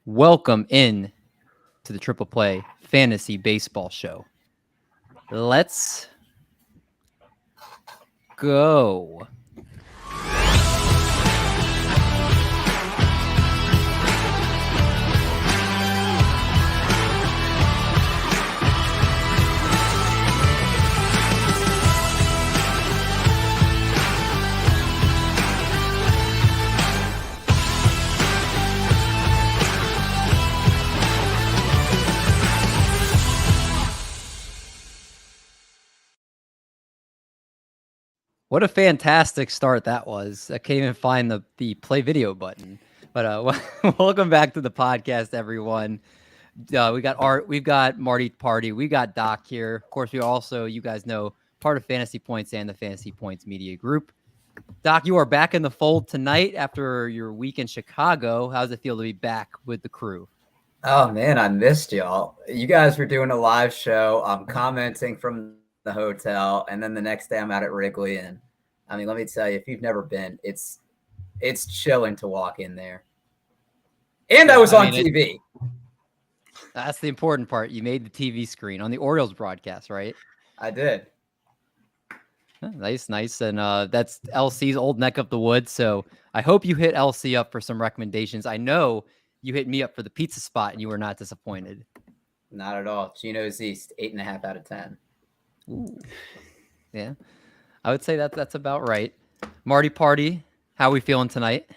Welcome in to the Triple Play Fantasy Baseball Show. Let's go. What a fantastic start that was. I can't even find the play video button. But welcome back to the podcast, everyone. We got Art, we've got Marty Party, we got Doc here. Of course, we also, you guys know, part of Fantasy Points and the Fantasy Points Media Group. Doc, you are back in the fold tonight after your week in Chicago. How does it feel to be back with the crew? Oh, man, I missed y'all. You guys were doing a live show. I'm commenting from the hotel, and then the next day I'm out at Wrigley. And I mean, let me tell you, if you've never been, it's chilling to walk in there. And I was on TV. That's the important part. You made the TV screen on the Orioles broadcast, right? I did. Nice. And that's LC's old neck of the woods. So I hope you hit LC up for some recommendations. I know you hit me up for the pizza spot and you were not disappointed. Not at all. Gino's East, 8.5 out of 10. Ooh. Yeah, I would say that's about right. Marty Party, how are we feeling tonight?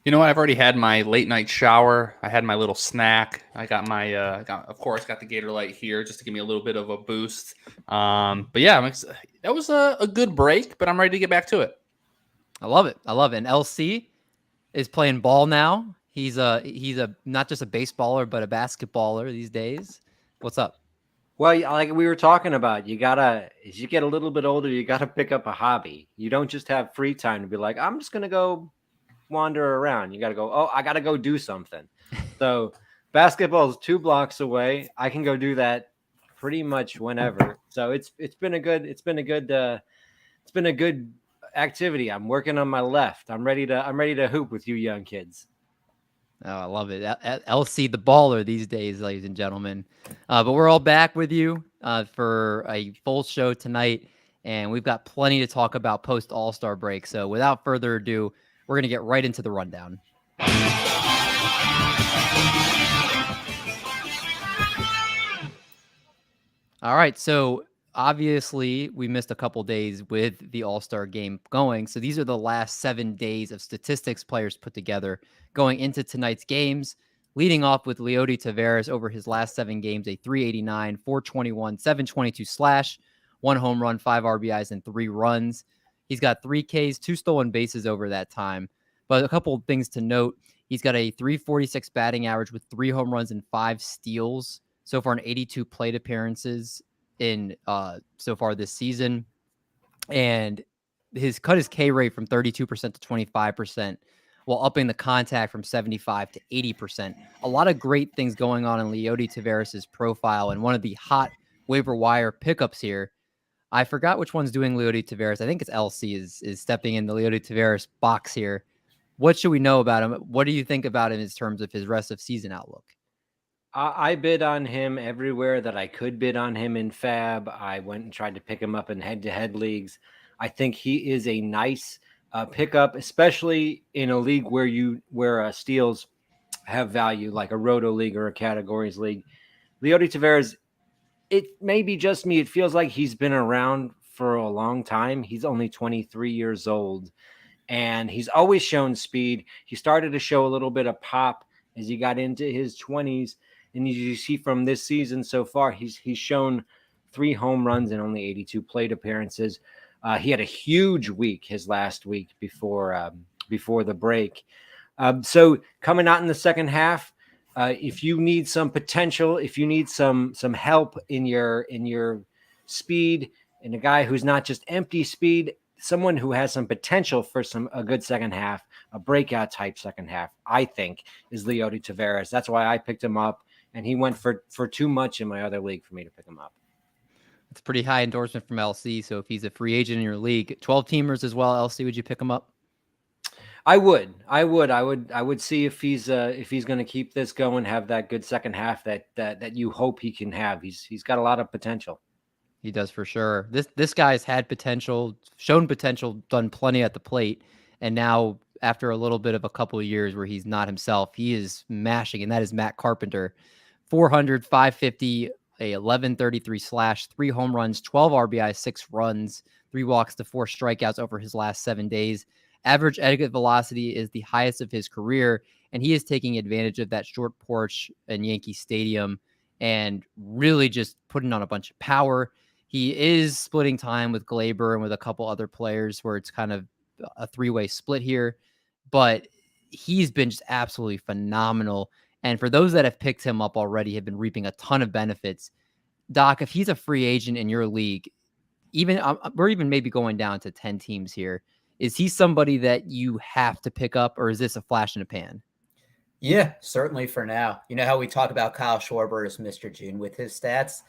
You know what? I've already had my late night shower. I had my little snack. I got my, of course, got the Gator Light here just to give me a little bit of a boost. But yeah, that was a good break, but I'm ready to get back to it. I love it. And LC is playing ball now. He's a not just a baseballer, but a basketballer these days. What's up? Well, like we were talking about, as you get a little bit older, you gotta pick up a hobby. You don't just have free time to be like, I'm just gonna go wander around. You gotta go, I gotta go do something. So basketball is 2 blocks away. I can go do that pretty much whenever. So it's been a good activity. I'm working on my left. I'm ready to hoop with you young kids. Oh, I love it. LC, the baller these days, ladies and gentlemen. But we're all back with you for a full show tonight, and we've got plenty to talk about post All-Star break. So without further ado, we're going to get right into the rundown. All right, so obviously we missed a couple days with the All-Star game going. So these are the last 7 days of statistics players put together going into tonight's games, leading off with Leody Taveras over his last 7 games, a 389, 421, 722 slash, 1 home run, 5 RBIs, and 3 runs. He's got 3 Ks, 2 stolen bases over that time. But a couple of things to note, he's got a 346 batting average with 3 home runs and 5 steals so far in 82 plate appearances in so far this season. And his cut his K rate from 32% to 25%. While upping the contact from 75 to 80%. A lot of great things going on in Leody Taveras' profile, and one of the hot waiver wire pickups here. I forgot which one's doing Leody Taveras. I think it's LC is stepping in the Leody Taveras box here. What should we know about him? What do you think about him in terms of his rest of season outlook? I bid on him everywhere that I could bid on him in Fab. I went and tried to pick him up in head-to-head leagues. I think he is a nice pickup, especially in a league where steals have value, like a roto league or a categories league. Leody Taveras, it may be just me. It feels like he's been around for a long time. He's only 23 years old, and he's always shown speed. He started to show a little bit of pop as he got into his 20s, and as you see from this season so far, he's shown 3 home runs in only 82 plate appearances. He had a huge week his last week before the break. So coming out in the second half, if you need some potential, if you need some help in your speed, and a guy who's not just empty speed, someone who has some potential for a good second half, a breakout type second half, I think is Leody Taveras. That's why I picked him up, and he went for too much in my other league for me to pick him up. It's a pretty high endorsement from LC. So if he's a free agent in your league, 12 teamers as well, LC, would you pick him up? I would see if he's going to keep this going, have that good second half that you hope he can have. He's got a lot of potential. He does for sure. This guy's had potential, shown potential, done plenty at the plate, and now after a little bit of a couple of years where he's not himself, he is mashing, and that is Matt Carpenter. 400, 550, a 1133 slash, 3 home runs, 12 RBI, 6 runs, 3 walks to 4 strikeouts over his last 7 days. Average exit velocity is the highest of his career, and he is taking advantage of that short porch in Yankee Stadium and really just putting on a bunch of power. He is splitting time with Glaber and with a couple other players where it's kind of a 3-way split here, but he's been just absolutely phenomenal. And for those that have picked him up already, have been reaping a ton of benefits. Doc, if he's a free agent in your league, even we're even maybe going down to 10 teams here, is he somebody that you have to pick up, or is this a flash in the pan? Yeah, certainly for now. You know how we talk about Kyle Schwarber as Mr. June with his stats?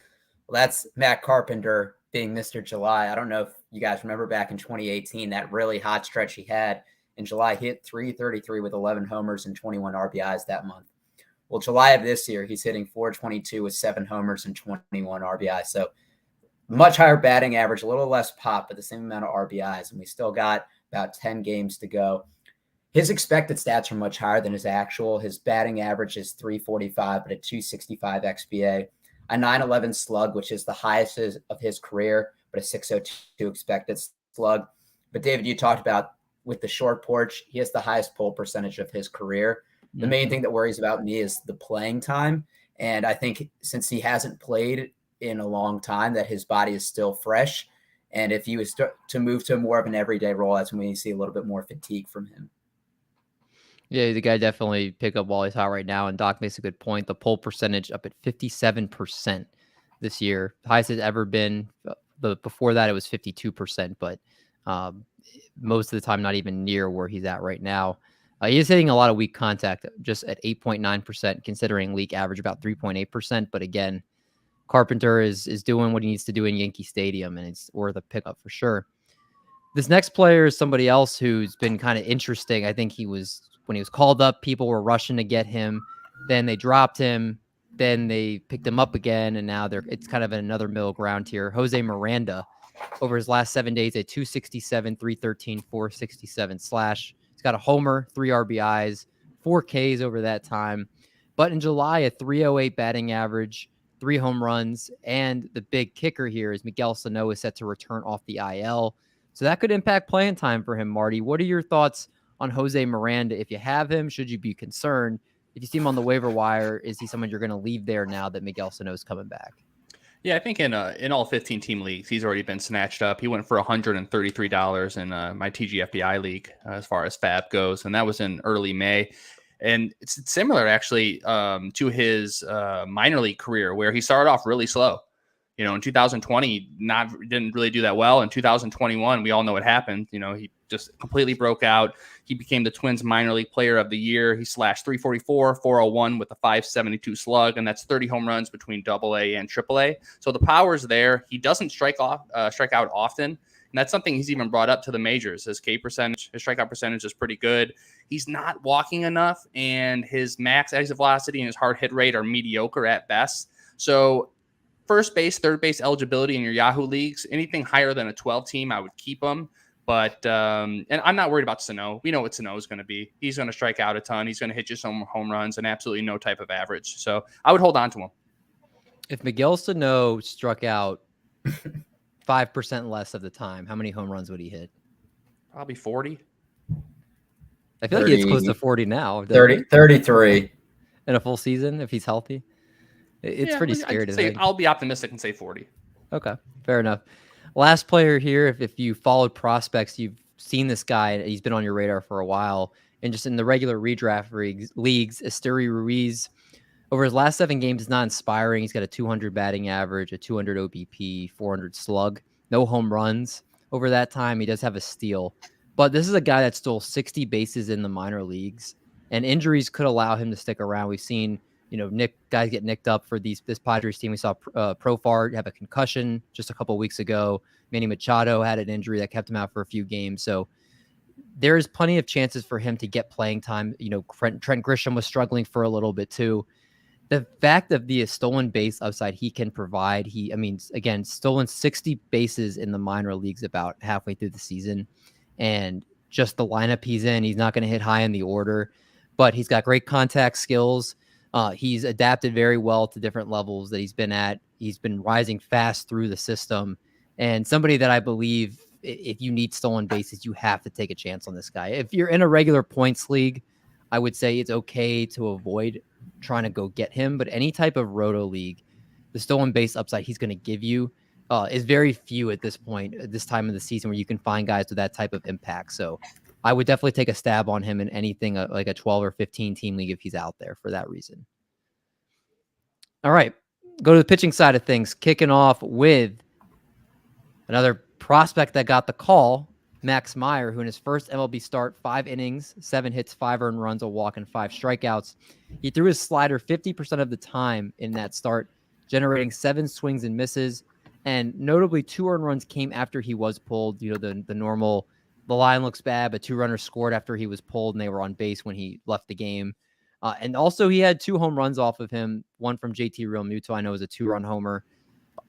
Well, that's Matt Carpenter being Mr. July. I don't know if you guys remember back in 2018, that really hot stretch he had in July. He hit 333 with 11 homers and 21 RBIs that month. Well, July of this year, he's hitting 422 with 7 homers and 21 RBIs. So much higher batting average, a little less pop, but the same amount of RBIs. And we still got about 10 games to go. His expected stats are much higher than his actual. His batting average is 345, but a 265 XBA. A 911 slug, which is the highest of his career, but a 602 expected slug. But David, you talked about with the short porch, he has the highest pull percentage of his career. The main thing that worries about me is the playing time. And I think since he hasn't played in a long time, that his body is still fresh. And if he was to move to more of an everyday role, that's when you see a little bit more fatigue from him. Yeah, the guy definitely pick up while he's hot right now. And Doc makes a good point. The pull percentage up at 57% this year. The highest it's ever been. Before that, it was 52%, but most of the time, not even near where he's at right now. He is hitting a lot of weak contact, just at 8.9%, considering league average about 3.8%. But again, Carpenter is doing what he needs to do in Yankee Stadium, and it's worth a pickup for sure. This next player is somebody else who's been kind of interesting. I think when he was called up, people were rushing to get him. Then they dropped him. Then they picked him up again, and now it's kind of another middle ground here. Jose Miranda, over his last 7 days, at 267, 313, 467 slash. He's got a homer, 3 RBIs, 4 Ks over that time. But in July, a 308 batting average, 3 home runs, and the big kicker here is Miguel Sano is set to return off the IL. So that could impact playing time for him, Marty. What are your thoughts on Jose Miranda? If you have him, should you be concerned? If you see him on the waiver wire, is he someone you're going to leave there now that Miguel Sano is coming back? Yeah, I think in all 15 team leagues, he's already been snatched up. He went for $133 in my TGFBI league as far as FAB goes, and that was in early May. And it's similar actually to his minor league career, where he started off really slow. You know, in 2020, didn't really do that well. In 2021, we all know what happened. You know, he just completely broke out. He became the Twins minor league player of the year. He slashed 344, 401 with a 572 slug, and that's 30 home runs between AA and AAA. So the power's there. He doesn't strike out often, and that's something he's even brought up to the majors. His K percentage, his strikeout percentage is pretty good. He's not walking enough, and his max exit velocity and his hard hit rate are mediocre at best. So first base, third base eligibility in your Yahoo leagues, anything higher than a 12 team, I would keep him. But, and I'm not worried about Sano. We know what Sano is going to be. He's going to strike out a ton. He's going to hit you some home runs and absolutely no type of average. So I would hold on to him. If Miguel Sano struck out 5% less of the time, how many home runs would he hit? Probably 40. I feel 30, like it's close to 40 now. 33. In a full season, if he's healthy. It's pretty scary to think. I'll be optimistic and say 40. Okay, fair enough. Last player here, if you followed prospects, you've seen this guy. He's been on your radar for a while. And just in the regular redraft leagues, Esteury Ruiz, over his last 7 games, is not inspiring. He's got a 200 batting average, a 200 OBP, 400 slug, no home runs over that time. He does have a steal. But this is a guy that stole 60 bases in the minor leagues, and injuries could allow him to stick around. We've seen guys get nicked up for this Padres team. We saw Profar have a concussion just a couple of weeks ago. Manny Machado had an injury that kept him out for a few games. So there is plenty of chances for him to get playing time. Trent Grisham was struggling for a little bit too. The fact of the stolen base upside he can provide, again, stolen 60 bases in the minor leagues about halfway through the season. And just the lineup he's in, he's not going to hit high in the order, but he's got great contact skills. He's adapted very well to different levels that he's been at. He's been rising fast through the system. And somebody that I believe, if you need stolen bases, you have to take a chance on this guy. If you're in a regular points league, I would say it's okay to avoid trying to go get him. But any type of roto league, the stolen base upside he's going to give you is very few at this point, at this time of the season, where you can find guys with that type of impact. So I would definitely take a stab on him in anything like a 12 or 15 team league if he's out there for that reason. All right, go to the pitching side of things, kicking off with another prospect that got the call, Max Meyer, who in his first MLB start, 5 innings, 7 hits, 5 earned runs, a walk, and 5 strikeouts. He threw his slider 50% of the time in that start, generating 7 swings and misses. And notably, 2 earned runs came after he was pulled. The normal, the line looks bad, but 2 runners scored after he was pulled, and they were on base when he left the game. And also, he had 2 home runs off of him, one from JT Realmuto, I know was a 2-run homer.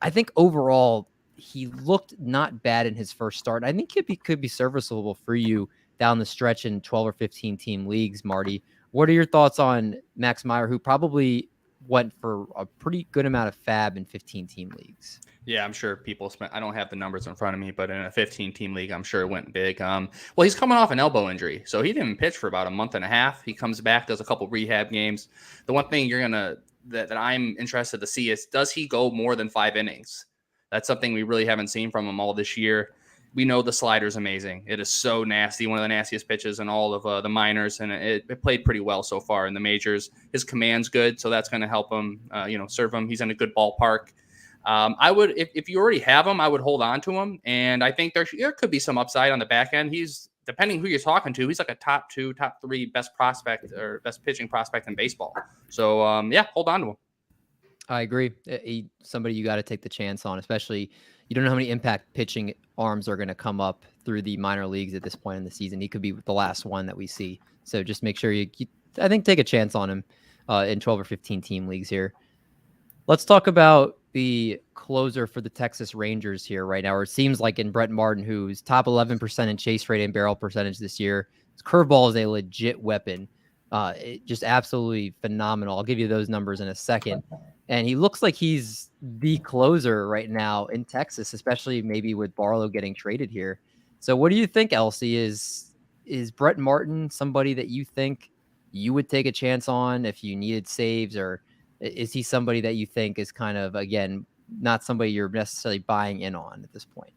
I think overall, he looked not bad in his first start. I think he could be serviceable for you down the stretch in 12 or 15 team leagues, Marty. What are your thoughts on Max Meyer, who probably went for a pretty good amount of fab in 15 team leagues? Yeah, I'm sure people spent. I don't have the numbers in front of me, but in a 15 team league, I'm sure it went big. Well, he's coming off an elbow injury, so he didn't pitch for about a month and a half. He comes back, does a couple rehab games. The one thing that I'm interested to see is, does he go more than 5 innings? That's something we really haven't seen from him all this year. We know the slider is amazing. It is so nasty, one of the nastiest pitches in all of the minors, and it played pretty well so far in the majors. His command's good, so that's going to help him, serve him. He's in a good ballpark. I would, if you already have him, I would hold on to him, and I think there could be some upside on the back end. He's, depending who you're talking to, he's like a top 2, top 3 best prospect or best pitching prospect in baseball. So, hold on to him. I agree. Somebody you got to take the chance on, especially you don't know how many impact pitching arms are going to come up through the minor leagues at this point in the season. He could be the last one that we see. So just make sure I think, take a chance on him in 12 or 15 team leagues here. Let's talk about the closer for the Texas Rangers here right now, or it seems like in Brett Martin, who's top 11% in chase rate and barrel percentage this year. His curveball is a legit weapon. Just absolutely phenomenal. I'll give you those numbers in a second. And he looks like he's the closer right now in Texas, especially maybe with Barlow getting traded here. So what do you think, Elsie? Is Brett Martin somebody that you think you would take a chance on if you needed saves, or is he somebody that you think is kind of, again, not somebody you're necessarily buying in on at this point?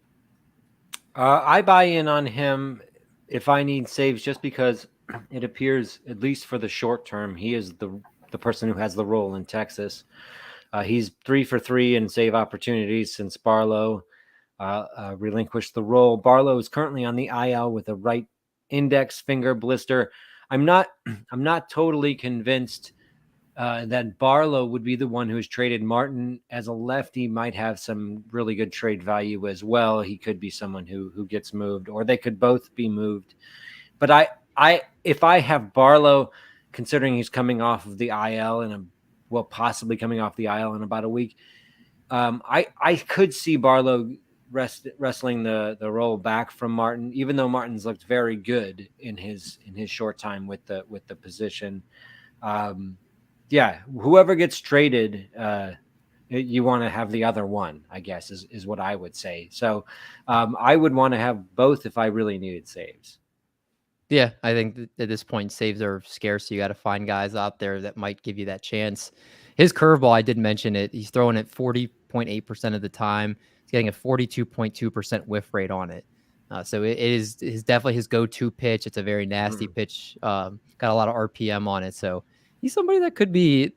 I buy in on him if I need saves, just because it appears, at least for the short term, he is the person who has the role in Texas. He's 3 for 3 in save opportunities since Barlow relinquished the role. Barlow is currently on the IL with a right index finger blister. I'm not totally convinced that Barlow would be the one who's traded. Martin, as a lefty, might have some really good trade value as well. He could be someone who gets moved, or they could both be moved. But if I have Barlow, considering he's coming off of the IL and possibly coming off the IL in about a week, I could see Barlow wrestling the role back from Martin, even though Martin's looked very good in his short time with the position. Whoever gets traded, you want to have the other one, I guess, is what I would say. So I would want to have both if I really needed saves. Yeah, I think at this point, saves are scarce. So you got to find guys out there that might give you that chance. His curveball, I did mention it. He's throwing it 40.8% of the time. He's getting a 42.2% whiff rate on it. So it is definitely his go-to pitch. It's a very nasty pitch. Got a lot of RPM on it. So he's somebody that could be,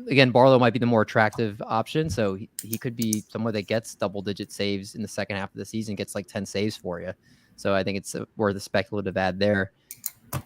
again, Barlow might be the more attractive option. So he could be someone that gets double-digit saves in the second half of the season, gets like 10 saves for you. So I think it's worth a speculative ad there.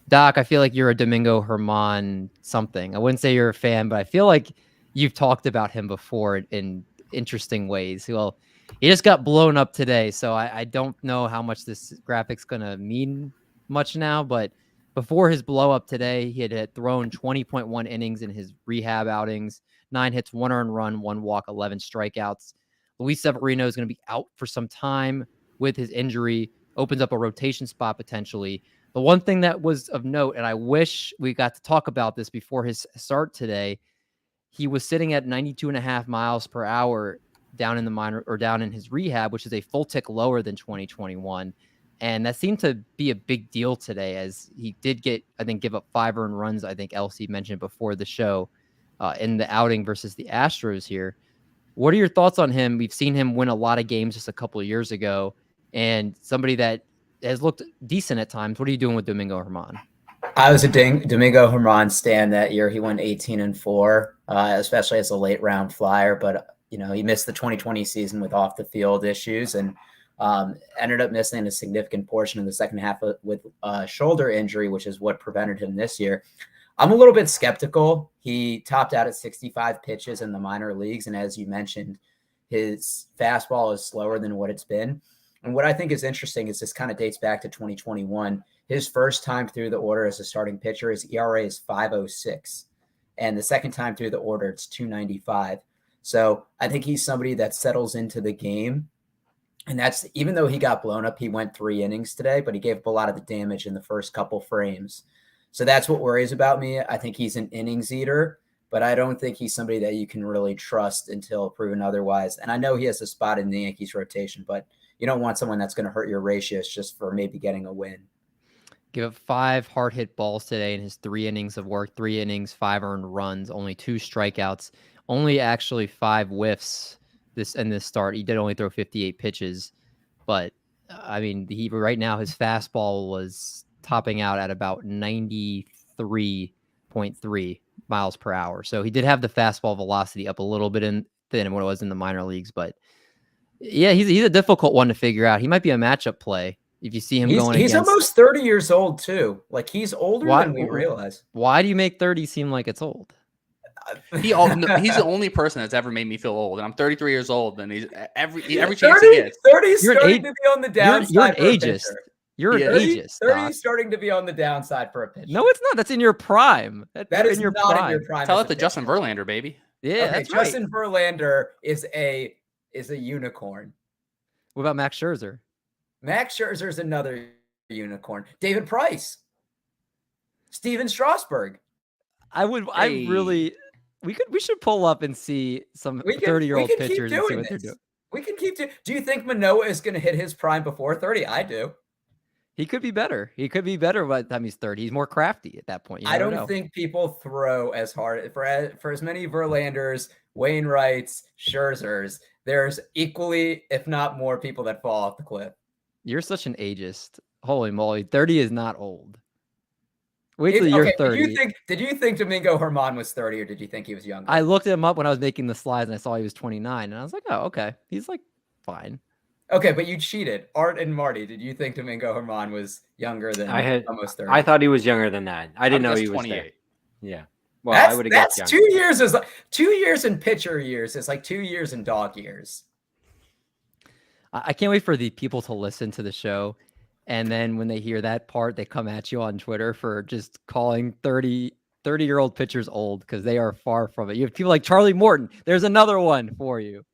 Doc, I feel like you're a Domingo Germán something. I wouldn't say you're a fan, but I feel like you've talked about him before in interesting ways. Well, he just got blown up today, so I don't know how much this graphic's going to mean much now, but before his blow up today, he had thrown 20.1 innings in his rehab outings, 9 hits, 1 earned run, 1 walk, 11 strikeouts. Luis Severino is going to be out for some time with his injury, opens up a rotation spot potentially. The one thing that was of note, and I wish we got to talk about this before his start today, he was sitting at 92.5 miles per hour down in the minor or down in his rehab, which is a full tick lower than 2021. And that seemed to be a big deal today, as he did give up 5 earned runs. I think LC mentioned before the show in the outing versus the Astros here. What are your thoughts on him? We've seen him win a lot of games just a couple of years ago, and somebody that has looked decent at times. What are you doing with Domingo Germán? I was a Domingo Germán stan that year. He went 18-4, especially as a late round flyer. But he missed the 2020 season with off the field issues and ended up missing a significant portion of the second half with shoulder injury, which is what prevented him this year. I'm a little bit skeptical. He topped out at 65 pitches in the minor leagues, and as you mentioned, his fastball is slower than what it's been. And what I think is interesting is this kind of dates back to 2021. His first time through the order as a starting pitcher, his ERA is 5.06. And the second time through the order, it's 2.95. So I think he's somebody that settles into the game. And that's, even though he got blown up, he went 3 innings today, but he gave up a lot of the damage in the first couple frames. So that's what worries about me. I think he's an innings eater, but I don't think he's somebody that you can really trust until proven otherwise. And I know he has a spot in the Yankees rotation, but you don't want someone that's going to hurt your ratios just for maybe getting a win. Give up 5 hard hit balls today in his 3 innings of work, 3 innings, 5 earned runs, only 2 strikeouts, only actually 5 whiffs in this start. He did only throw 58 pitches, but I mean, right now his fastball was topping out at about 93.3 miles per hour. So he did have the fastball velocity up a little bit than what it was in the minor leagues, but yeah, he's a difficult one to figure out. He might be a matchup play if you see him going against. He's almost 30 years old too. Like, he's older than we realize. Why do you make 30 seem like it's old? He's the only person that's ever made me feel old, and I'm 33 years old, and he's every chance he gets. 30's starting to be on the downside. You're an ageist. You're an ageist. 30's starting to be on the downside for a pitcher. No, it's not. That's in your prime. That is in your prime. Tell it to Justin Verlander, baby. Yeah, okay, that's Justin right. Verlander is a unicorn. What about Max Scherzer? Max Scherzer is another unicorn. David Price, Steven Strasburg. We should pull up and see some 30-year-old pitchers and see what they're doing. We can keep doing. Do you think Manoah is going to hit his prime before 30? I do. He could be better. He could be better by the time he's 30. He's more crafty at that point. I don't think people throw as hard for as many Verlanders, Wainwrights, Scherzers. There's equally, if not more, people that fall off the cliff. You're such an ageist. Holy moly. 30 is not old. Wait till you're 30. Did you think Domingo Germán was 30, or did you think he was younger? I looked him up when I was making the slides and I saw he was 29. And I was like, oh, okay. He's like fine. Okay, but you cheated. Art and Marty, did you think Domingo Germán was younger than almost 30? I thought he was younger than that. I didn't know he was 28. There. Yeah. Well, I would have guessed younger. 2 years is like 2 years in pitcher years. It's like 2 years in dog years. I can't wait for the people to listen to the show. And then when they hear that part, they come at you on Twitter for just calling 30-year-old pitchers old, because they are far from it. You have people like Charlie Morton. There's another one for you.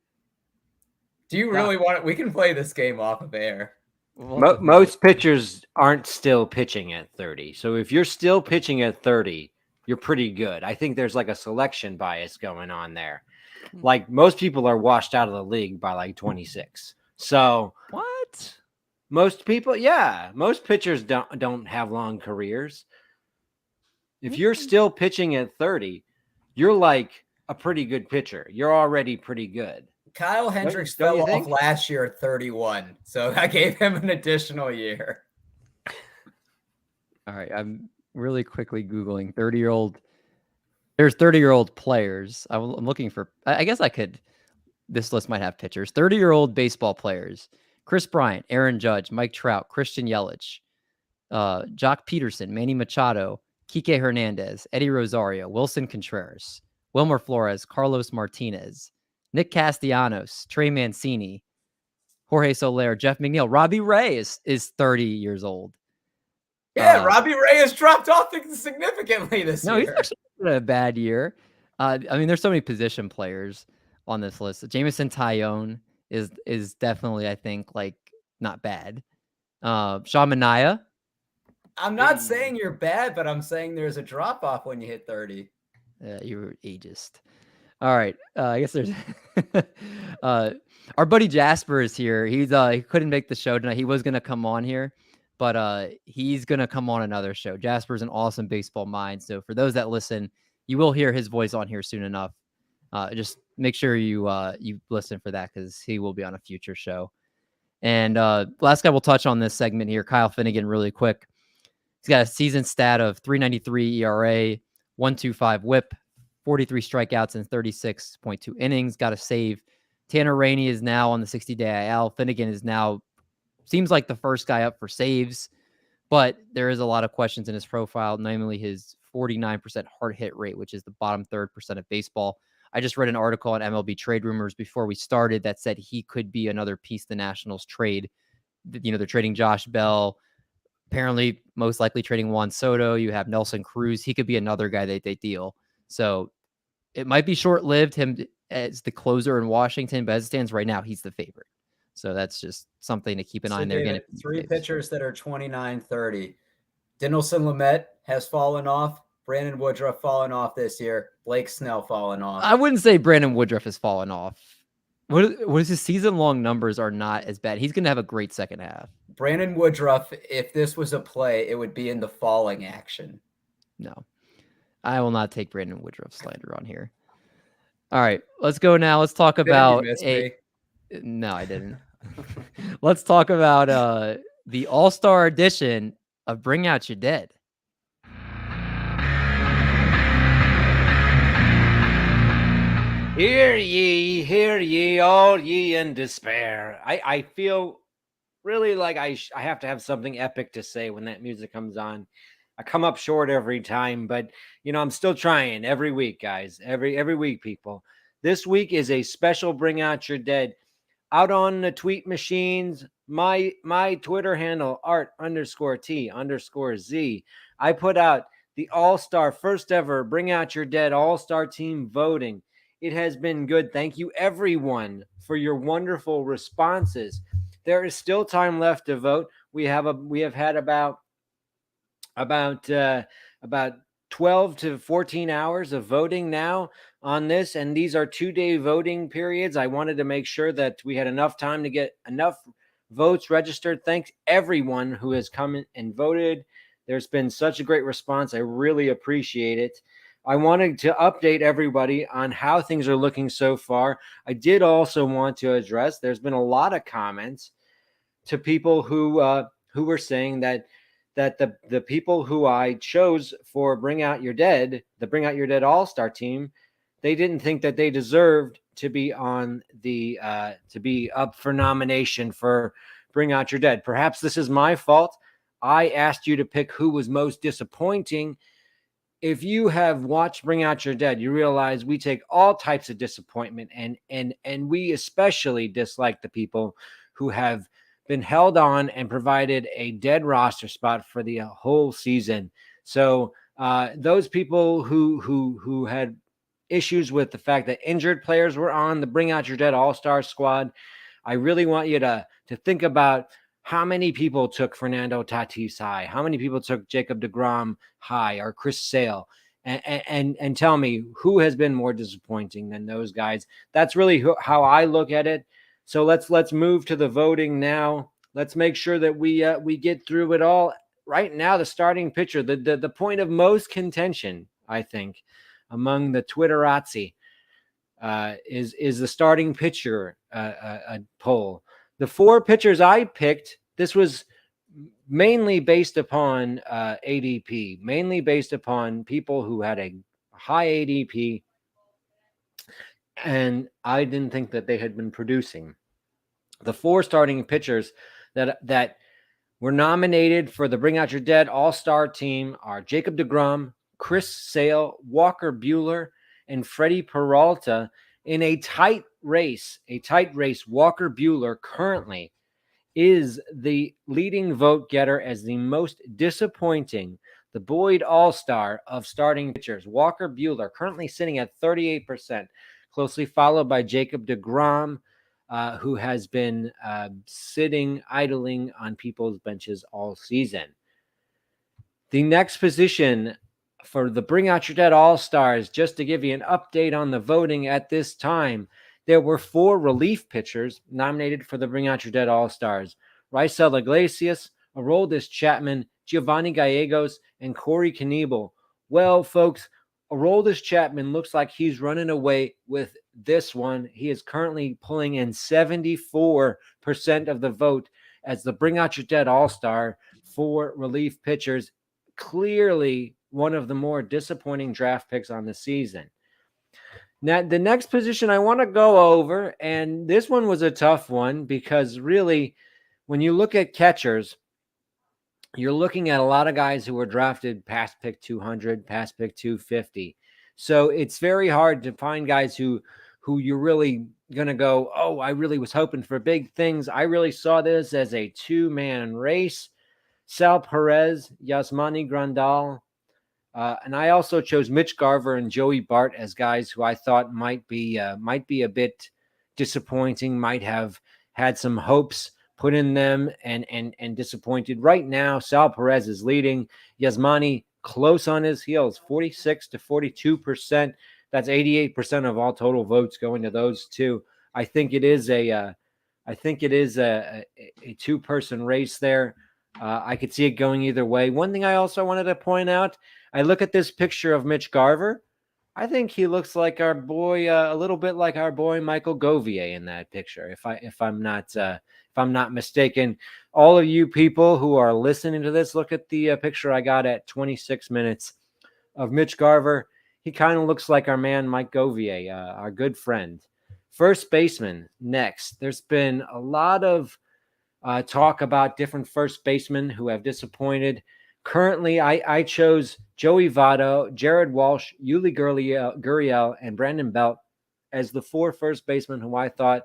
Do you really want it? We can play this game off of air. Most pitchers aren't still pitching at 30. So if you're still pitching at 30, you're pretty good. I think there's like a selection bias going on there. Like, most people are washed out of the league by like 26. So what? Most people, most pitchers don't have long careers. If you're still pitching at 30, you're like a pretty good pitcher. You're already pretty good. Kyle Hendricks fell off last year at 31, so that gave him an additional year. All right, I'm really quickly Googling 30-year-old. There's 30-year-old players. I'm looking for, I guess I could, this list might have pitchers. 30-year-old baseball players. Chris Bryant, Aaron Judge, Mike Trout, Christian Yelich, Jock Peterson, Manny Machado, Kike Hernandez, Eddie Rosario, Wilson Contreras, Wilmer Flores, Carlos Martinez, Nick Castellanos, Trey Mancini, Jorge Soler, Jeff McNeil. Robbie Ray is 30 years old. Yeah, Robbie Ray has dropped off significantly this year. No, he's actually had a bad year. I mean, there's so many position players on this list. Jamison Tyone is definitely, I think, like, not bad. Sean Mania. I'm not saying you're bad, but I'm saying there's a drop off when you hit 30. You're ageist. All right. I guess there's our buddy Jasper is here. He's he couldn't make the show tonight. He was gonna come on here, but he's gonna come on another show. Jasper's an awesome baseball mind. So for those that listen, you will hear his voice on here soon enough. Just make sure you listen for that because he will be on a future show. And last guy we'll touch on this segment here, Kyle Finnegan, really quick. He's got a season stat of 3.93 ERA, 1.25 WHIP, 43 strikeouts in 36.2 innings. Got a save. Tanner Rainey is now on the 60-day IL. Finnegan is now seems like the first guy up for saves, but there is a lot of questions in his profile, namely his 49% hard hit rate, which is the bottom 3rd percent of baseball. I just read an article on MLB Trade Rumors before we started that said he could be another piece the Nationals trade. You know, they're trading Josh Bell. Apparently, most likely trading Juan Soto. You have Nelson Cruz. He could be another guy that they deal. So it might be short-lived, him as the closer in Washington, but as it stands right now, he's the favorite. So that's just something to keep an eye on there. Again, 3 pitchers that are 29-30. Dinelson Lamet has fallen off. Brandon Woodruff fallen off this year. Blake Snell fallen off. I wouldn't say Brandon Woodruff has fallen off. What is his season-long numbers are not as bad. He's going to have a great second half. Brandon Woodruff, if this was a play, it would be in the falling action. No, I will not take Brandon Woodruff slander on here. All right, let's go now. Let's talk about No, I didn't. Let's talk about the All-Star edition of Bring Out Your Dead. Hear ye, all ye in despair. I feel really like I have to have something epic to say when that music comes on. I come up short every time, but you know, I'm still trying every week, guys. Every week, people. This week is a special Bring Out Your Dead. Out on the tweet machines, my Twitter handle, art_T_Z. I put out the All-Star first ever Bring Out Your Dead All-Star team voting. It has been good. Thank you, everyone, for your wonderful responses. There is still time left to vote. We have had about 12 to 14 hours of voting now on this, and these are 2-day voting periods. I wanted to make sure that we had enough time to get enough votes registered. Thanks everyone who has come and voted. There's been such a great response. I really appreciate it. I wanted to update everybody on how things are looking so far. I did also want to address, there's been a lot of comments to people who were saying that the people who I chose for Bring Out Your Dead, the Bring Out Your Dead All-Star team, they didn't think that they deserved to be on the to be up for nomination for Bring Out Your Dead. Perhaps this is my fault. I asked you to pick who was most disappointing. If you have watched Bring Out Your Dead, you realize we take all types of disappointment, and we especially dislike the people who have been held on and provided a dead roster spot for the whole season. So those people who had issues with the fact that injured players were on the Bring Out Your Dead All-Star squad, I really want you to think about how many people took Fernando Tatis high, how many people took Jacob deGrom high, or Chris Sale, and tell me who has been more disappointing than those guys. That's really how I look at it. So let's move to the voting now. Let's make sure that we get through it all. Right now, the starting pitcher, the point of most contention, I think, among the Twitterazzi is the starting pitcher poll. The 4 pitchers I picked, this was mainly based upon ADP, mainly based upon people who had a high ADP, and I didn't think that they had been producing. The 4 starting pitchers that were nominated for the Bring Out Your Dead All-Star team are Jacob deGrom, Chris Sale, Walker Buehler, and Freddie Peralta in a tight race. Walker Buehler currently is the leading vote getter as the most disappointing, the Boyd All-Star of starting pitchers. Walker Buehler currently sitting at 38%, closely followed by Jacob deGrom, who has been sitting idling on people's benches all season. The next position for the Bring Out Your Dead All-Stars, just to give you an update on the voting at this time, there were 4 relief pitchers nominated for the Bring Out Your Dead All-Stars: Raisel Iglesias, Aroldis Chapman, Giovanni Gallegos, and Corey Knebel. Well, folks, Aroldis Chapman looks like he's running away with this one. He is currently pulling in 74% of the vote as the Bring Out Your Dead All-Star for relief pitchers. Clearly one of the more disappointing draft picks on the season. Now, the next position I want to go over, and this one was a tough one because really, when you look at catchers, you're looking at a lot of guys who were drafted past pick 200, past pick 250. So it's very hard to find guys who you're really going to go, oh, I really was hoping for big things. I really saw this as a 2-man race. Sal Perez, Yasmani Grandal, and I also chose Mitch Garver and Joey Bart as guys who I thought might be a bit disappointing, might have had some hopes put in them and disappointed. Right now, Sal Perez is leading. Yasmani close on his heels, 46 to 42%. That's 88% of all total votes going to those two. I think it is a 2-person race there. I could see it going either way. One thing I also wanted to point out, I look at this picture of Mitch Garver. I think he looks like our boy, a little bit like our boy Michael Govier in that picture. If I'm not mistaken, all of you people who are listening to this, look at the picture I got at 26 minutes of Mitch Garver. He kind of looks like our man Mike Govier, our good friend. First baseman next. There's been a lot of talk about different first basemen who have disappointed. Currently, I chose Joey Votto, Jared Walsh, Yuli Gurriel, and Brandon Belt as the 4 first basemen who I thought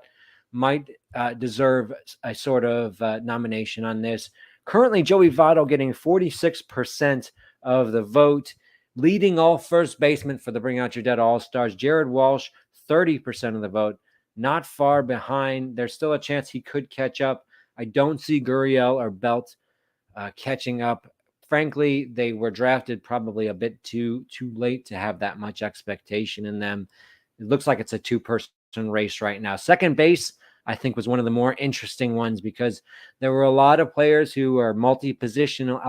might deserve a sort of nomination on this. Currently, Joey Votto getting 46% of the vote, leading all first basemen for the Bring Out Your Dead All-Stars. Jared Walsh, 30% of the vote, not far behind. There's still a chance he could catch up. I don't see Gurriel or Belt catching up. Frankly, they were drafted probably a bit too late to have that much expectation in them. It looks like it's a 2-person race right now. Second base, I think, was one of the more interesting ones because there were a lot of players who are multi-positional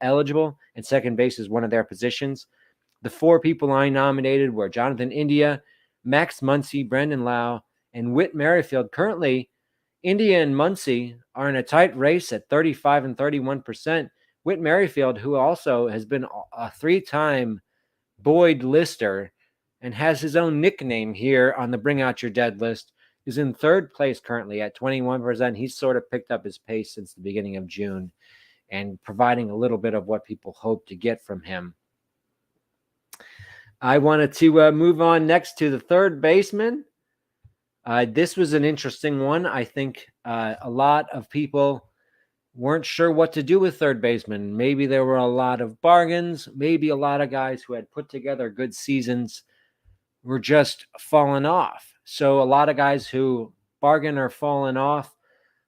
eligible, and second base is one of their positions. The 4 people I nominated were Jonathan India, Max Muncy, Brandon Lau, and Whit Merrifield. Currently, India and Muncy are in a tight race at 35 and 31%. Whit Merrifield, who also has been a 3-time Boyd lister and has his own nickname here on the Bring Out Your Dead list, is in 3rd place currently at 21%. He's sort of picked up his pace since the beginning of June and providing a little bit of what people hope to get from him. I wanted to move on next to the third baseman. This was an interesting one. I think a lot of people weren't sure what to do with third baseman. Maybe there were a lot of bargains. Maybe a lot of guys who had put together good seasons were just falling off. So a lot of guys who bargain or fallen off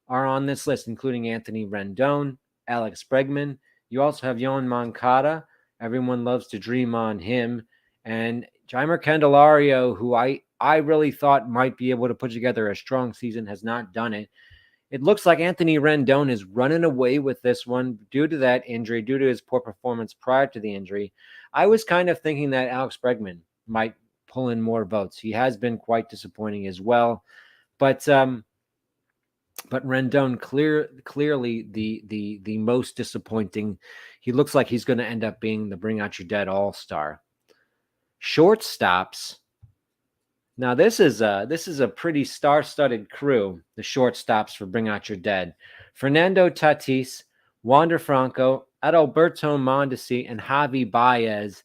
are on this list, including Anthony Rendon, Alex Bregman. You also have Yohan Moncada. Everyone loves to dream on him. And Jeimer Candelario, who I really thought might be able to put together a strong season, has not done it. It looks like Anthony Rendon is running away with this one due to that injury, due to his poor performance prior to the injury. I was kind of thinking that Alex Bregman might pull in more votes. He has been quite disappointing as well. But Rendon clearly the most disappointing. He looks like he's going to end up being the Bring Out Your Dead All-Star. Shortstops. Now this is a pretty star-studded crew, the shortstops for Bring Out Your Dead. Fernando Tatis, Wander Franco, Adalberto Mondesi, and Javi Baez.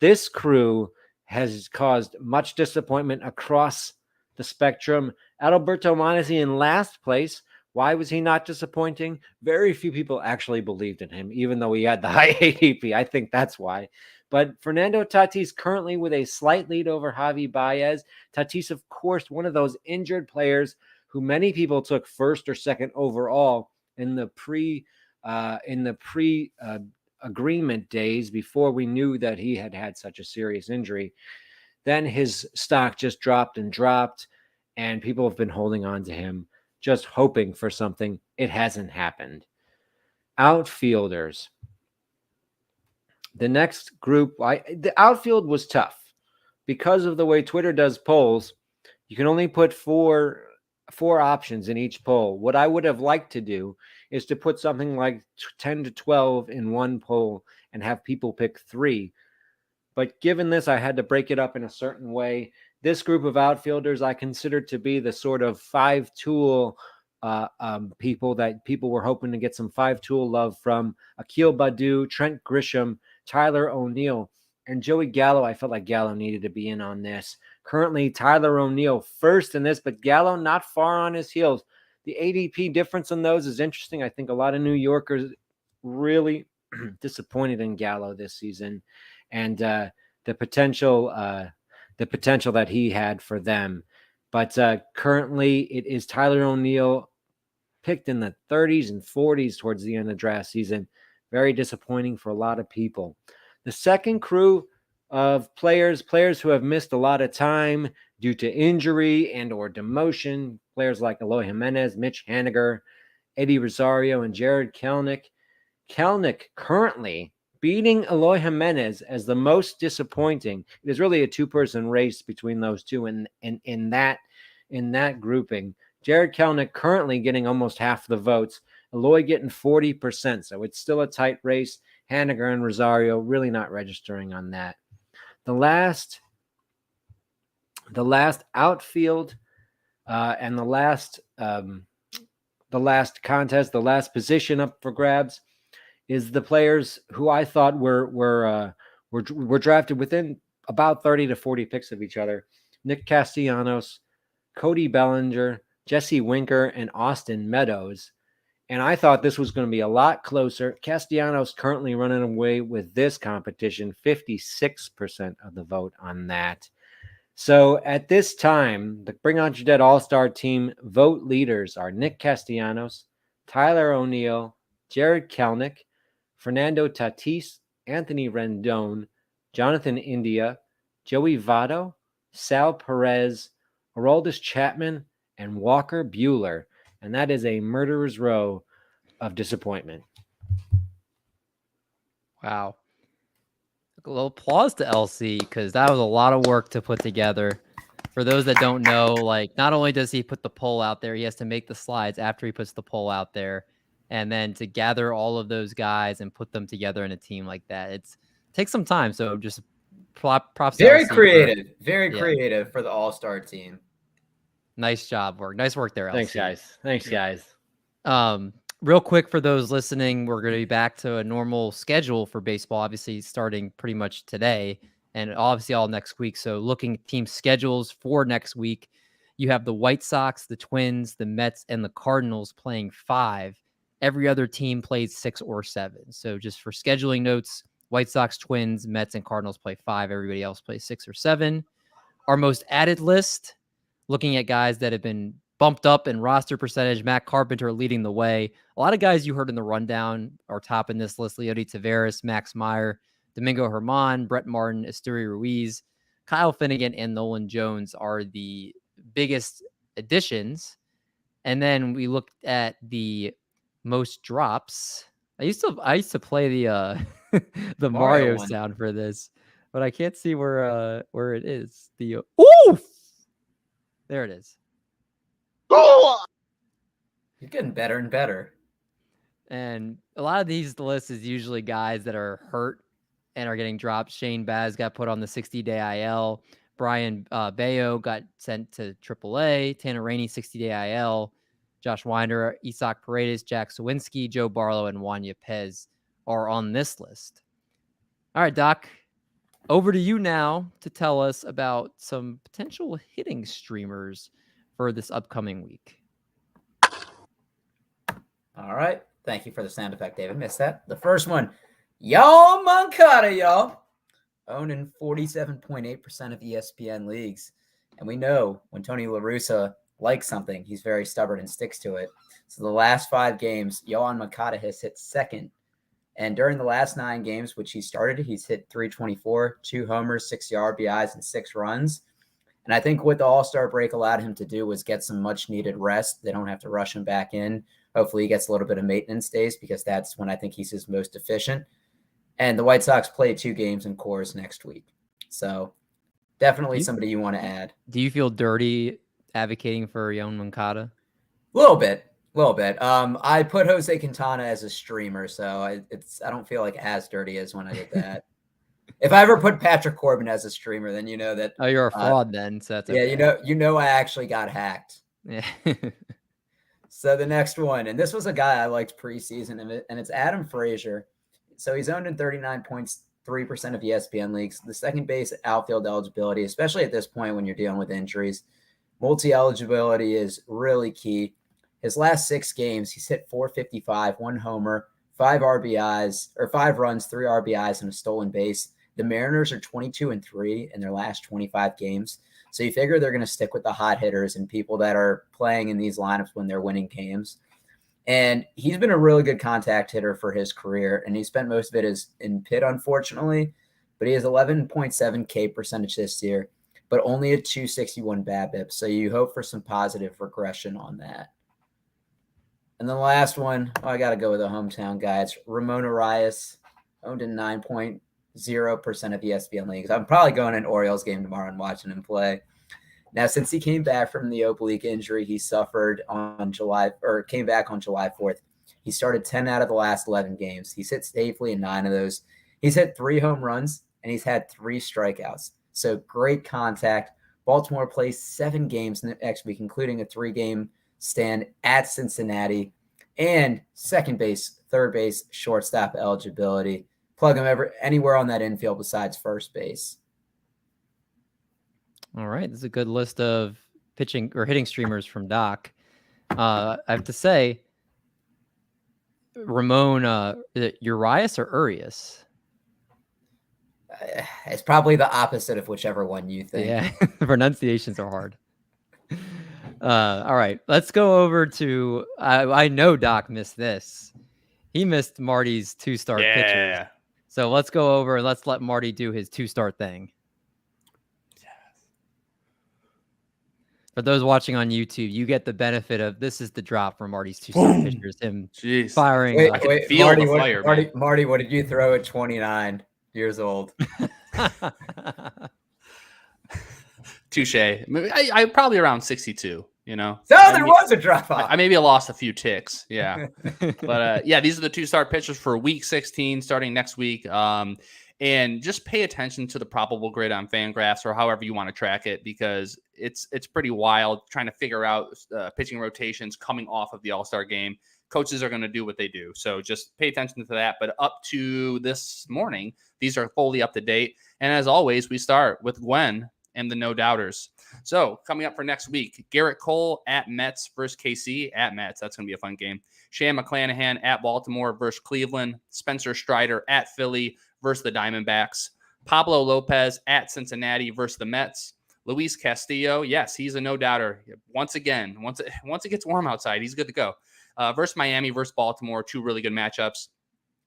This crew has caused much disappointment across the spectrum. Adalberto Mondesi in last place, Why was he not disappointing? Very few people actually believed in him, even though he had the high ADP. I think that's why. But Fernando Tatis currently with a slight lead over Javi Baez. Tatis, of course, one of those injured players who many people took first or second overall in the pre agreement days before we knew that he had such a serious injury. Then his stock just dropped, and people have been holding on to him, just hoping for something. It hasn't happened. Outfielders. The next group, the outfield was tough because of the way Twitter does polls. You can only put four options in each poll. What I would have liked to do is to put something like 10 to 12 in one poll and have people pick 3. But given this, I had to break it up in a certain way. This group of outfielders I consider to be the sort of 5-tool people that people were hoping to get some 5-tool love from. Akil Baddoo, Trent Grisham, Tyler O'Neill, and Joey Gallo. I felt like Gallo needed to be in on this. Currently, Tyler O'Neill first in this, but Gallo not far on his heels. The ADP difference in those is interesting. I think a lot of New Yorkers really disappointed in Gallo this season, and the potential that he had for them. But currently, it is Tyler O'Neill, picked in the 30s and 40s towards the end of draft season. Very disappointing for a lot of people. The second crew of players who have missed a lot of time due to injury and or demotion, players like Eloy Jimenez, Mitch Haniger, Eddie Rosario, and Jared Kelenic. Kelenic currently beating Eloy Jimenez as the most disappointing. It is really a 2-person race between those two in that grouping. Jared Kelenic currently getting almost half the votes. Eloy getting 40%, so it's still a tight race. Haniger and Rosario really not registering on that. The last outfield and the last contest, the last position up for grabs is the players who I thought were drafted within about 30 to 40 picks of each other. Nick Castellanos, Cody Bellinger, Jesse Winker, and Austin Meadows. And I thought this was going to be a lot closer. Castellanos currently running away with this competition, 56% of the vote on that. So at this time, the Bring On Your Dead All-Star Team vote leaders are Nick Castellanos, Tyler O'Neill, Jared Kelenic, Fernando Tatis, Anthony Rendon, Jonathan India, Joey Votto, Sal Perez, Aroldis Chapman, and Walker Buehler. And that is a murderer's row of disappointment. Wow. A little applause to LC, because that was a lot of work to put together. For those that don't know, like, not only does he put the poll out there, he has to make the slides after he puts the poll out there. And then to gather all of those guys and put them together in a team like that, it takes some time. So just props. Very creative for the All-Star team. Nice job, Nice work there, LC. Thanks, guys. Real quick for those listening, we're going to be back to a normal schedule for baseball, obviously starting pretty much today and obviously all next week. So looking at team schedules for next week, you have the White Sox, the Twins, the Mets, and the Cardinals playing 5. Every other team plays 6 or 7. So just for scheduling notes, White Sox, Twins, Mets, and Cardinals play 5. Everybody else plays 6 or 7. Our most added list, looking at guys that have been bumped up in roster percentage, Matt Carpenter leading the way. A lot of guys you heard in the rundown are topping this list. Leody Taveras, Max Meyer, Domingo Herman, Brett Martin, Esteury Ruiz, Kyle Finnegan, and Nolan Jones are the biggest additions. And then we looked at the most drops. I used to play the the Mario sound for this, but I can't see where it is. The oof! There it is. You're getting better and better. And a lot of these lists is usually guys that are hurt and are getting dropped. Shane Baz got put on the 60-day IL. Brian Bayo got sent to AAA. Tanner Rainey, 60-day IL. Josh Winder, Isak Paredes, Jack Sawinski, Joe Barlow, and Juan Yepez are on this list. All right, Doc, over to you now to tell us about some potential hitting streamers for this upcoming week. All right. Thank you for the sound effect, David. Missed that. The first one, y'all Moncada, y'all. Owning 47.8% of ESPN leagues. And we know when Tony La Russa likes something, he's very stubborn and sticks to it. So the last 5 games, Yohan Moncada has hit second. And during the last 9 games, which he started, he's hit 324, 2 homers, 60 RBIs, and 6 runs. And I think what the All-Star break allowed him to do was get some much-needed rest. They don't have to rush him back in. Hopefully he gets a little bit of maintenance days because that's when I think he's his most efficient. And the White Sox play 2 games in Coors next week. So definitely somebody you want to add. Do you feel dirty advocating for Yohan Moncada? A little bit. I put Jose Quintana as a streamer, so I don't feel like as dirty as when I did that. If I ever put Patrick Corbin as a streamer, then you know that. Oh, you're a fraud then. So that's okay. You know I actually got hacked. Yeah. So the next one, and this was a guy I liked preseason, and it's Adam Frazier. So he's owned in 39.3% of ESPN leagues. The second base outfield eligibility, especially at this point when you're dealing with injuries, multi-eligibility is really key. His last 6 games, he's hit 455, 1 homer, 5 RBIs, or 5 runs, 3 RBIs, and a stolen base. The Mariners are 22-3 in their last 25 games. So you figure they're going to stick with the hot hitters and people that are playing in these lineups when they're winning games. And he's been a really good contact hitter for his career, and he spent most of it as in pit, unfortunately. But he has 11.7 K percentage this year, but only a 261 BABIP. So you hope for some positive regression on that. And then the last one, I got to go with a hometown guy. It's Ramon Arias, owned in 9.0% of ESPN leagues. I'm probably going to an Orioles game tomorrow and watching him play. Now, since he came back from the oblique injury he suffered came back on July 4th, he started 10 out of the last 11 games. He's hit safely in 9 of those. He's hit 3 home runs, and he's had 3 strikeouts. So great contact. Baltimore plays 7 games next week, including a 3-game stand at Cincinnati, and second base, third base, shortstop eligibility. Plug him anywhere on that infield besides first base. All right, this is a good list of pitching or hitting streamers from Doc. I have to say, Ramon, is it Urias or Urias? It's probably the opposite of whichever one you think. Yeah, the pronunciations are hard. All right, let's go over to. I know Doc missed this. He missed Marty's 2-star pitchers. So let's go over and let's let Marty do his 2-star thing. For those watching on YouTube, you get the benefit of this is the drop from Marty's 2-star pitchers. Him firing. Wait, feel Marty, the fire, Marty, what did you throw at 29 years old? Touche. I probably around 62. You know, so there was a drop off. I maybe lost a few ticks. Yeah. But these are the 2-star pitchers for week 16 starting next week. And just pay attention to the probable grid on Fangraphs or however you want to track it, because it's pretty wild trying to figure out pitching rotations coming off of the All-Star game. Coaches are going to do what they do. So just pay attention to that. But up to this morning, these are fully up to date. And as always, we start with Gwen and the No Doubters. So coming up for next week, Garrett Cole at Mets versus KC at Mets. That's going to be a fun game. Shane McClanahan at Baltimore versus Cleveland. Spencer Strider at Philly versus the Diamondbacks. Pablo Lopez at Cincinnati versus the Mets. Luis Castillo, yes, he's a no-doubter. Once again, once it gets warm outside, he's good to go. Versus Miami versus Baltimore, 2 really good matchups.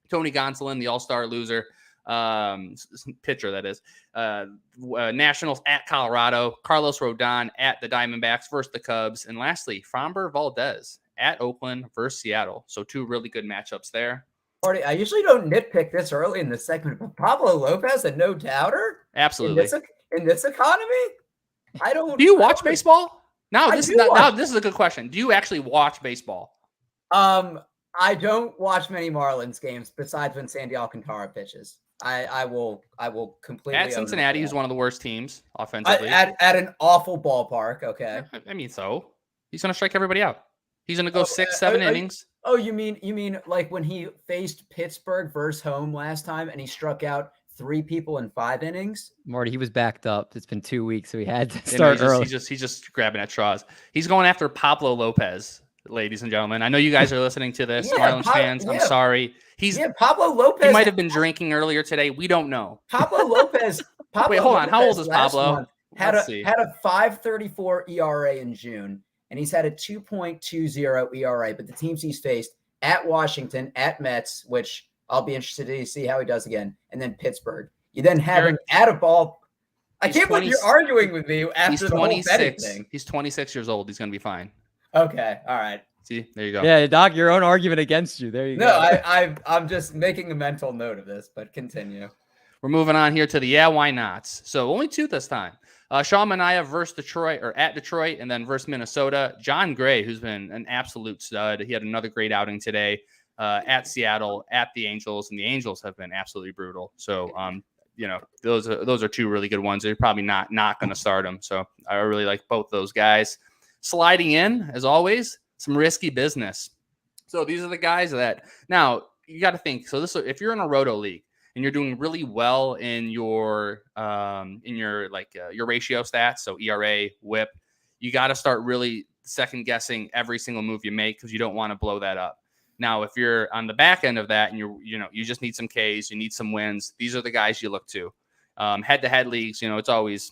Tony Gonsolin, the all-star loser, pitcher that is. Nationals at Colorado. Carlos Rodon at the Diamondbacks versus the Cubs. And lastly, Framber Valdez at Oakland versus Seattle. So 2 really good matchups there. Marty, I usually don't nitpick this early in the segment, but Pablo Lopez, a no-doubter? Absolutely. In this economy? Do you watch baseball? Now this is a good question. Do you actually watch baseball? I don't watch many Marlins games besides when Sandy Alcantara pitches. I will completely at Cincinnati, who's one of the worst teams offensively. At an awful ballpark. Okay. I mean, so he's going to strike everybody out. He's going to go 6-7 innings. Oh, you mean like when he faced Pittsburgh versus home last time and he struck out 3 people in 5 innings? Marty, he was backed up. It's been 2 weeks, so he had to start early. He's just grabbing at straws. He's going after Pablo Lopez. ladies and gentlemen. I know you guys are listening to this, Yeah, Marlins fans. I'm sorry. Pablo Lopez. He might have been drinking earlier today. We don't know. Pablo Lopez. Wait, hold on. How old is Pablo? Had a 5.34 ERA in June, and he's had a 2.20 ERA. But the teams he's faced at Washington, at Mets, which I'll be interested to see how he does again, and then Pittsburgh. You then have him at a ball. I can't believe you're arguing with me after the whole betting thing. He's 26 years old. He's going to be fine. Okay. All right. See, there you go. Yeah, Doc, your own argument against you. There you go. No, I'm just making a mental note of this, but continue. We're moving on here to the why nots. So only 2 this time. Sean Manaea versus Detroit, or at Detroit, and then versus Minnesota. John Gray, who's been an absolute stud. He had another great outing today at Seattle, at the Angels, and the Angels have been absolutely brutal. So, those are 2 really good ones. They're probably not going to start them. So I really like both those guys. Sliding in, as always, some risky business. So these are the guys that now you got to think. So if you're in a roto league and you're doing really well in your ratio stats, so ERA, WHIP, you got to start really second guessing every single move you make because you don't want to blow that up. Now, if you're on the back end of that and you just need some Ks, you need some wins, these are the guys you look to. Head-to-head leagues, it's always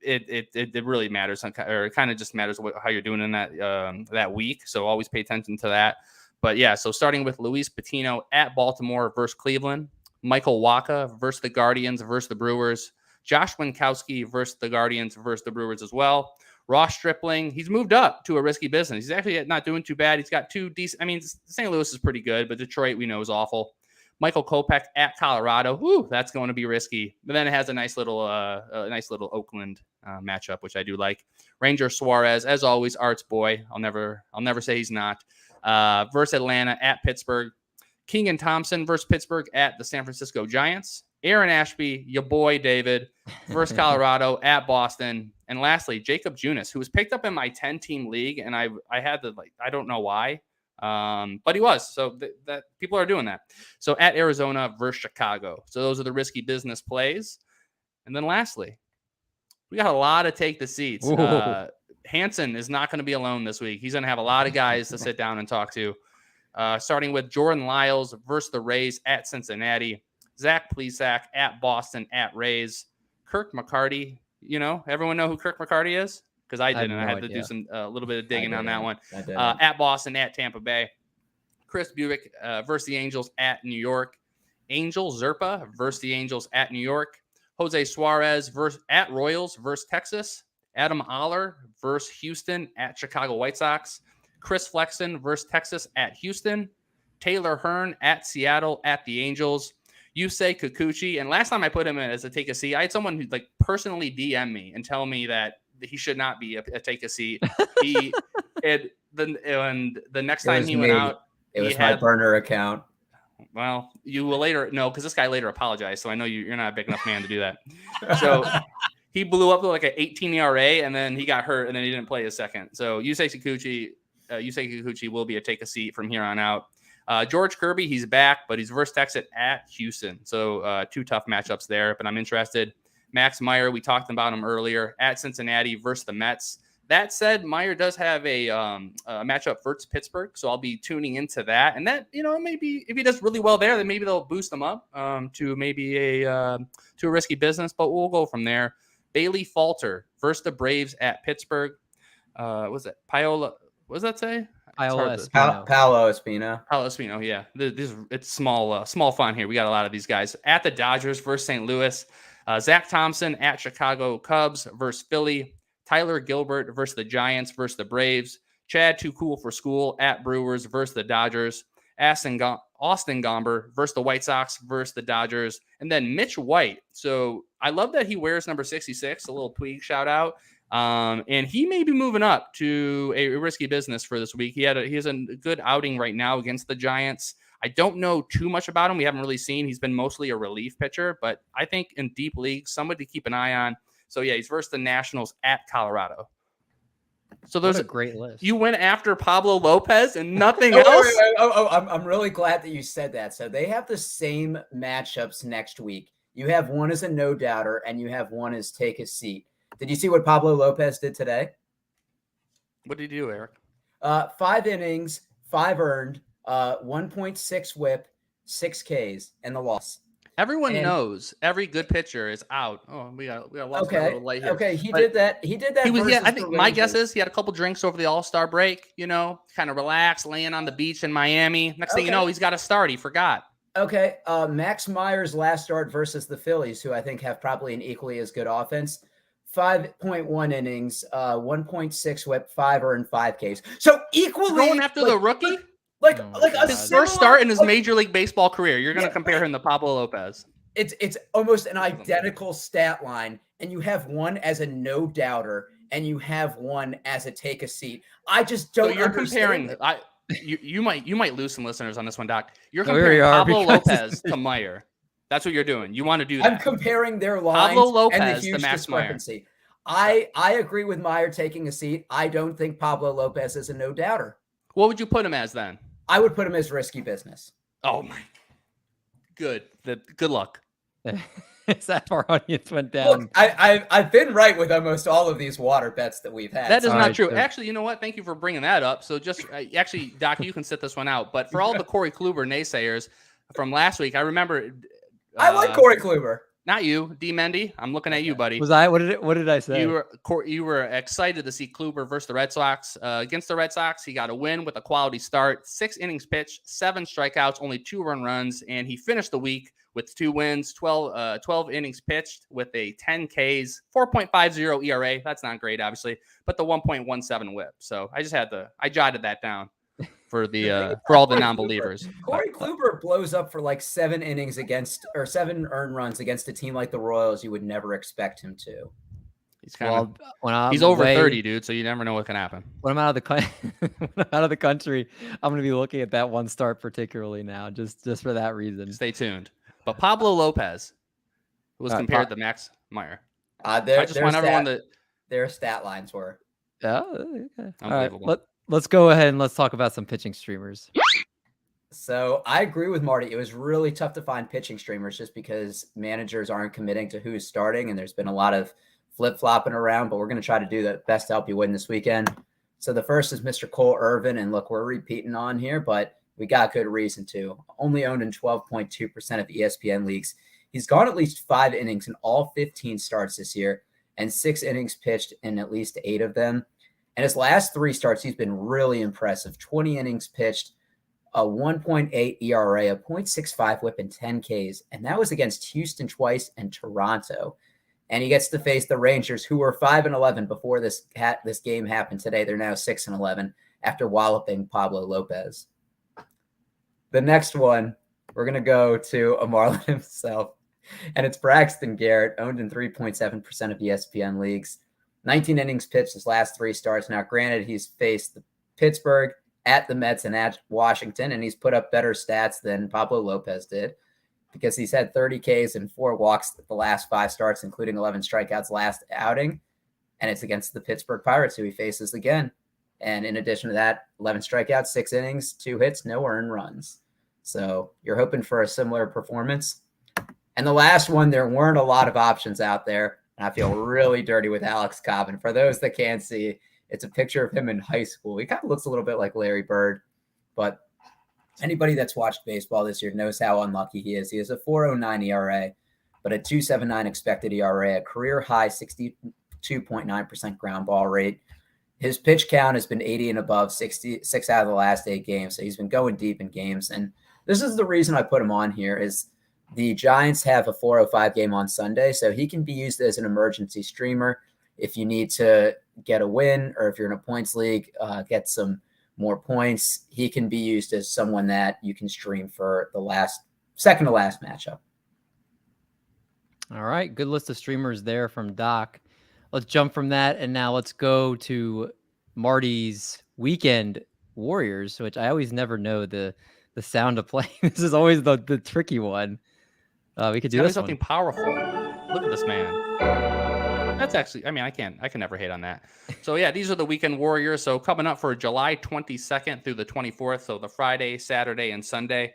it really matters, or it kind of just matters how you're doing in that week. So always pay attention to that. But yeah, so starting with Luis Patino at Baltimore versus Cleveland, Michael Wacha versus the Guardians versus the Brewers, Josh Winkowski versus the Guardians versus the Brewers as well. Ross Stripling, he's moved up to a risky business. He's actually not doing too bad. He's got 2 decent. I mean, St. Louis is pretty good, but Detroit we know is awful. Michael Kopech at Colorado. Whoo, that's going to be risky. But then it has a nice little Oakland matchup, which I do like. Ranger Suarez, as always, Art's boy. I'll never say he's not. Versus Atlanta at Pittsburgh. Keegan Thompson versus Pittsburgh at the San Francisco Giants. Aaron Ashby, your boy David, versus Colorado at Boston. And lastly, Jacob Junis, who was picked up in my 10-team league, and I had to I don't know why. But he was. So that people are doing that. So at Arizona versus Chicago. So those are the risky business plays. And then lastly, we got a lot of take the seats. Hansen is not going to be alone this week. He's going to have a lot of guys to sit down and talk to. Starting with Jordan Lyles versus the Rays at Cincinnati. Zach Plesac at Boston at Rays. Kirk McCarty. Everyone know who Kirk McCarty is? Because I didn't. I had to do a little bit of digging on that one. At Boston, at Tampa Bay. Chris Buick versus the Angels at New York. Angel Zerpa versus the Angels at New York. Jose Suarez at Royals versus Texas. Adam Oller versus Houston at Chicago White Sox. Chris Flexen versus Texas at Houston. Taylor Hearn at Seattle at the Angels. Yusei Kikuchi. And last time I put him in as a take a seat, I had someone who personally DM me and tell me that he should not be a take a seat. The next time he went out, it was my burner account. Well, you will later know because this guy later apologized, so I know you're not a big enough man to do that. So he blew up to an 18 ERA, and then he got hurt, and then he didn't play his second. So Yusei Kikuchi will be a take a seat from here on out. George Kirby, he's back, but he's versus Texas at Houston. So 2 tough matchups there, but I'm interested. Max Meyer, we talked about him earlier, at Cincinnati versus the Mets. That said, Meyer does have a matchup versus Pittsburgh, so I'll be tuning into that. And that, maybe if he does really well there, then maybe they'll boost him up to maybe to a risky business, but we'll go from there. Bailey Falter versus the Braves at Pittsburgh. Was it Paolo? What does that say? Paolo Espino. Paolo Espino, yeah. It's small font here. We got a lot of these guys. At the Dodgers versus St. Louis. Zach Thompson at Chicago Cubs versus Philly. Tyler Gilbert versus the Giants versus the Braves. Chad Too Cool for School at Brewers versus the Dodgers. Austin Gomber versus the White Sox versus the Dodgers. And then Mitch White. So I love that he wears number 66, a little tweak shout out. And he may be moving up to a risky business for this week. He has a good outing right now against the Giants. I don't know too much about him. We haven't really seen. He's been mostly a relief pitcher, but I think in deep leagues, somebody to keep an eye on. So yeah, he's versus the Nationals at Colorado. So there's a great list. You went after Pablo Lopez and nothing else. I'm really glad that you said that. So they have the same matchups next week. You have one as a no doubter, and you have one as take a seat. Did you see what Pablo Lopez did today? What did he do, Eric? 5 innings, 5 earned, 1.6 whip, 6 Ks, and the loss. Everyone And knows every good pitcher is out. Oh, we got lost my little light here. Okay, he But did that. He did that. I think my guess is he had a couple drinks over the All-Star break, kind of relaxed, laying on the beach in Miami. Next thing you know, he's got to start. He forgot. Okay. Max Meyer's last start versus the Phillies, who I think have probably an equally as good offense. 5.1 innings, 1.6 whip, 5 earned, 5 Ks. So equally going after the rookie? His first start in his Major League Baseball career. You're going to compare him to Pablo Lopez. It's almost an identical stat line, and you have one as a no doubter, and you have one as a take a seat. I just don't. So you're comparing. You might lose some listeners on this one, Doc. You're comparing Pablo Lopez to Meyer. That's what you're doing. You want to do that. I'm comparing their lines Pablo Lopez and the huge discrepancy. I agree with Meyer taking a seat. I don't think Pablo Lopez is a no doubter. What would you put him as then? I would put him as risky business. Oh my. Good luck. Is that our audience went down? Look, I've been right with almost all of these water bets that we've had. That is not true. Actually, you know what? Thank you for bringing that up. So just actually, Doc, you can sit this one out. But for all the Corey Kluber naysayers from last week, I remember. I like Corey Kluber. Not you, D. Mendy. I'm looking at you, buddy. Was I? What did I say? You were excited to see Kluber versus the Red Sox. Against the Red Sox, he got a win with a quality start, 6 innings pitched, 7 strikeouts, only 2 earned runs, and he finished the week with 2 wins, 12 innings pitched with a 10 Ks, 4.50 ERA. That's not great, obviously, but the 1.17 whip. So I jotted that down for all the non-believers. Corey Kluber blows up for like 7 innings seven earned runs against a team like the Royals. You would never expect him to. He's over 30, dude. So you never know what can happen. When I'm out of the country, I'm going to be looking at that one start particularly now, just for that reason. Stay tuned. But Pablo Lopez was compared to Max Meyer. I just want everyone that their stat lines were. Yeah. Okay. All right. Let's go ahead and let's talk about some pitching streamers. So I agree with Marty. It was really tough to find pitching streamers just because managers aren't committing to who's starting, and there's been a lot of flip-flopping around, but we're going to try to do the best to help you win this weekend. So the first is Mr. Cole Irvin, and look, we're repeating on here, but we got good reason to. Only owned in 12.2% of ESPN leagues. He's gone at least 5 innings in all 15 starts this year, and 6 innings pitched in at least 8 of them. And his last 3 starts, he's been really impressive. 20 innings pitched, a 1.8 ERA, a 0.65 whip, and 10 Ks. And that was against Houston twice and Toronto. And he gets to face the Rangers, who were 5-11 before this game happened today. They're now 6-11 after walloping Pablo Lopez. The next one, we're going to go to a Marlin himself. And it's Braxton Garrett, owned in 3.7% of ESPN leagues. 19 innings pitched his last 3 starts. Now, granted, he's faced the Pittsburgh, at the Mets, and at Washington, and he's put up better stats than Pablo Lopez did because he's had 30 Ks and 4 walks the last 5 starts, including 11 strikeouts last outing, and it's against the Pittsburgh Pirates, who he faces again. And in addition to that, 11 strikeouts, 6 innings, 2 hits, no earned runs. So you're hoping for a similar performance. And the last one, there weren't a lot of options out there. And I feel really dirty with Alex Cobb. And for those that can't see, it's a picture of him in high school. He kind of looks a little bit like Larry Bird. But anybody that's watched baseball this year knows how unlucky he is. He has a 4.09 ERA, but a 2.79 expected ERA, a career high 62.9% ground ball rate. His pitch count has been 80 and above 66 out of the last 8 games. So he's been going deep in games. And this is the reason I put him on here is the Giants have a 4:05 game on Sunday, so he can be used as an emergency streamer if you need to get a win or if you're in a points league, get some more points. He can be used as someone that you can stream for the second to last matchup. All right, good list of streamers there from Doc. Let's jump from that, and now let's go to Marty's weekend Warriors, which I always never know the sound of playing. This is always the tricky one. We could do something powerful. Look at this man. That's actually, I mean, I can never hate on that. So yeah, these are the weekend warriors. So coming up for July 22nd through the 24th. So the Friday, Saturday, and Sunday.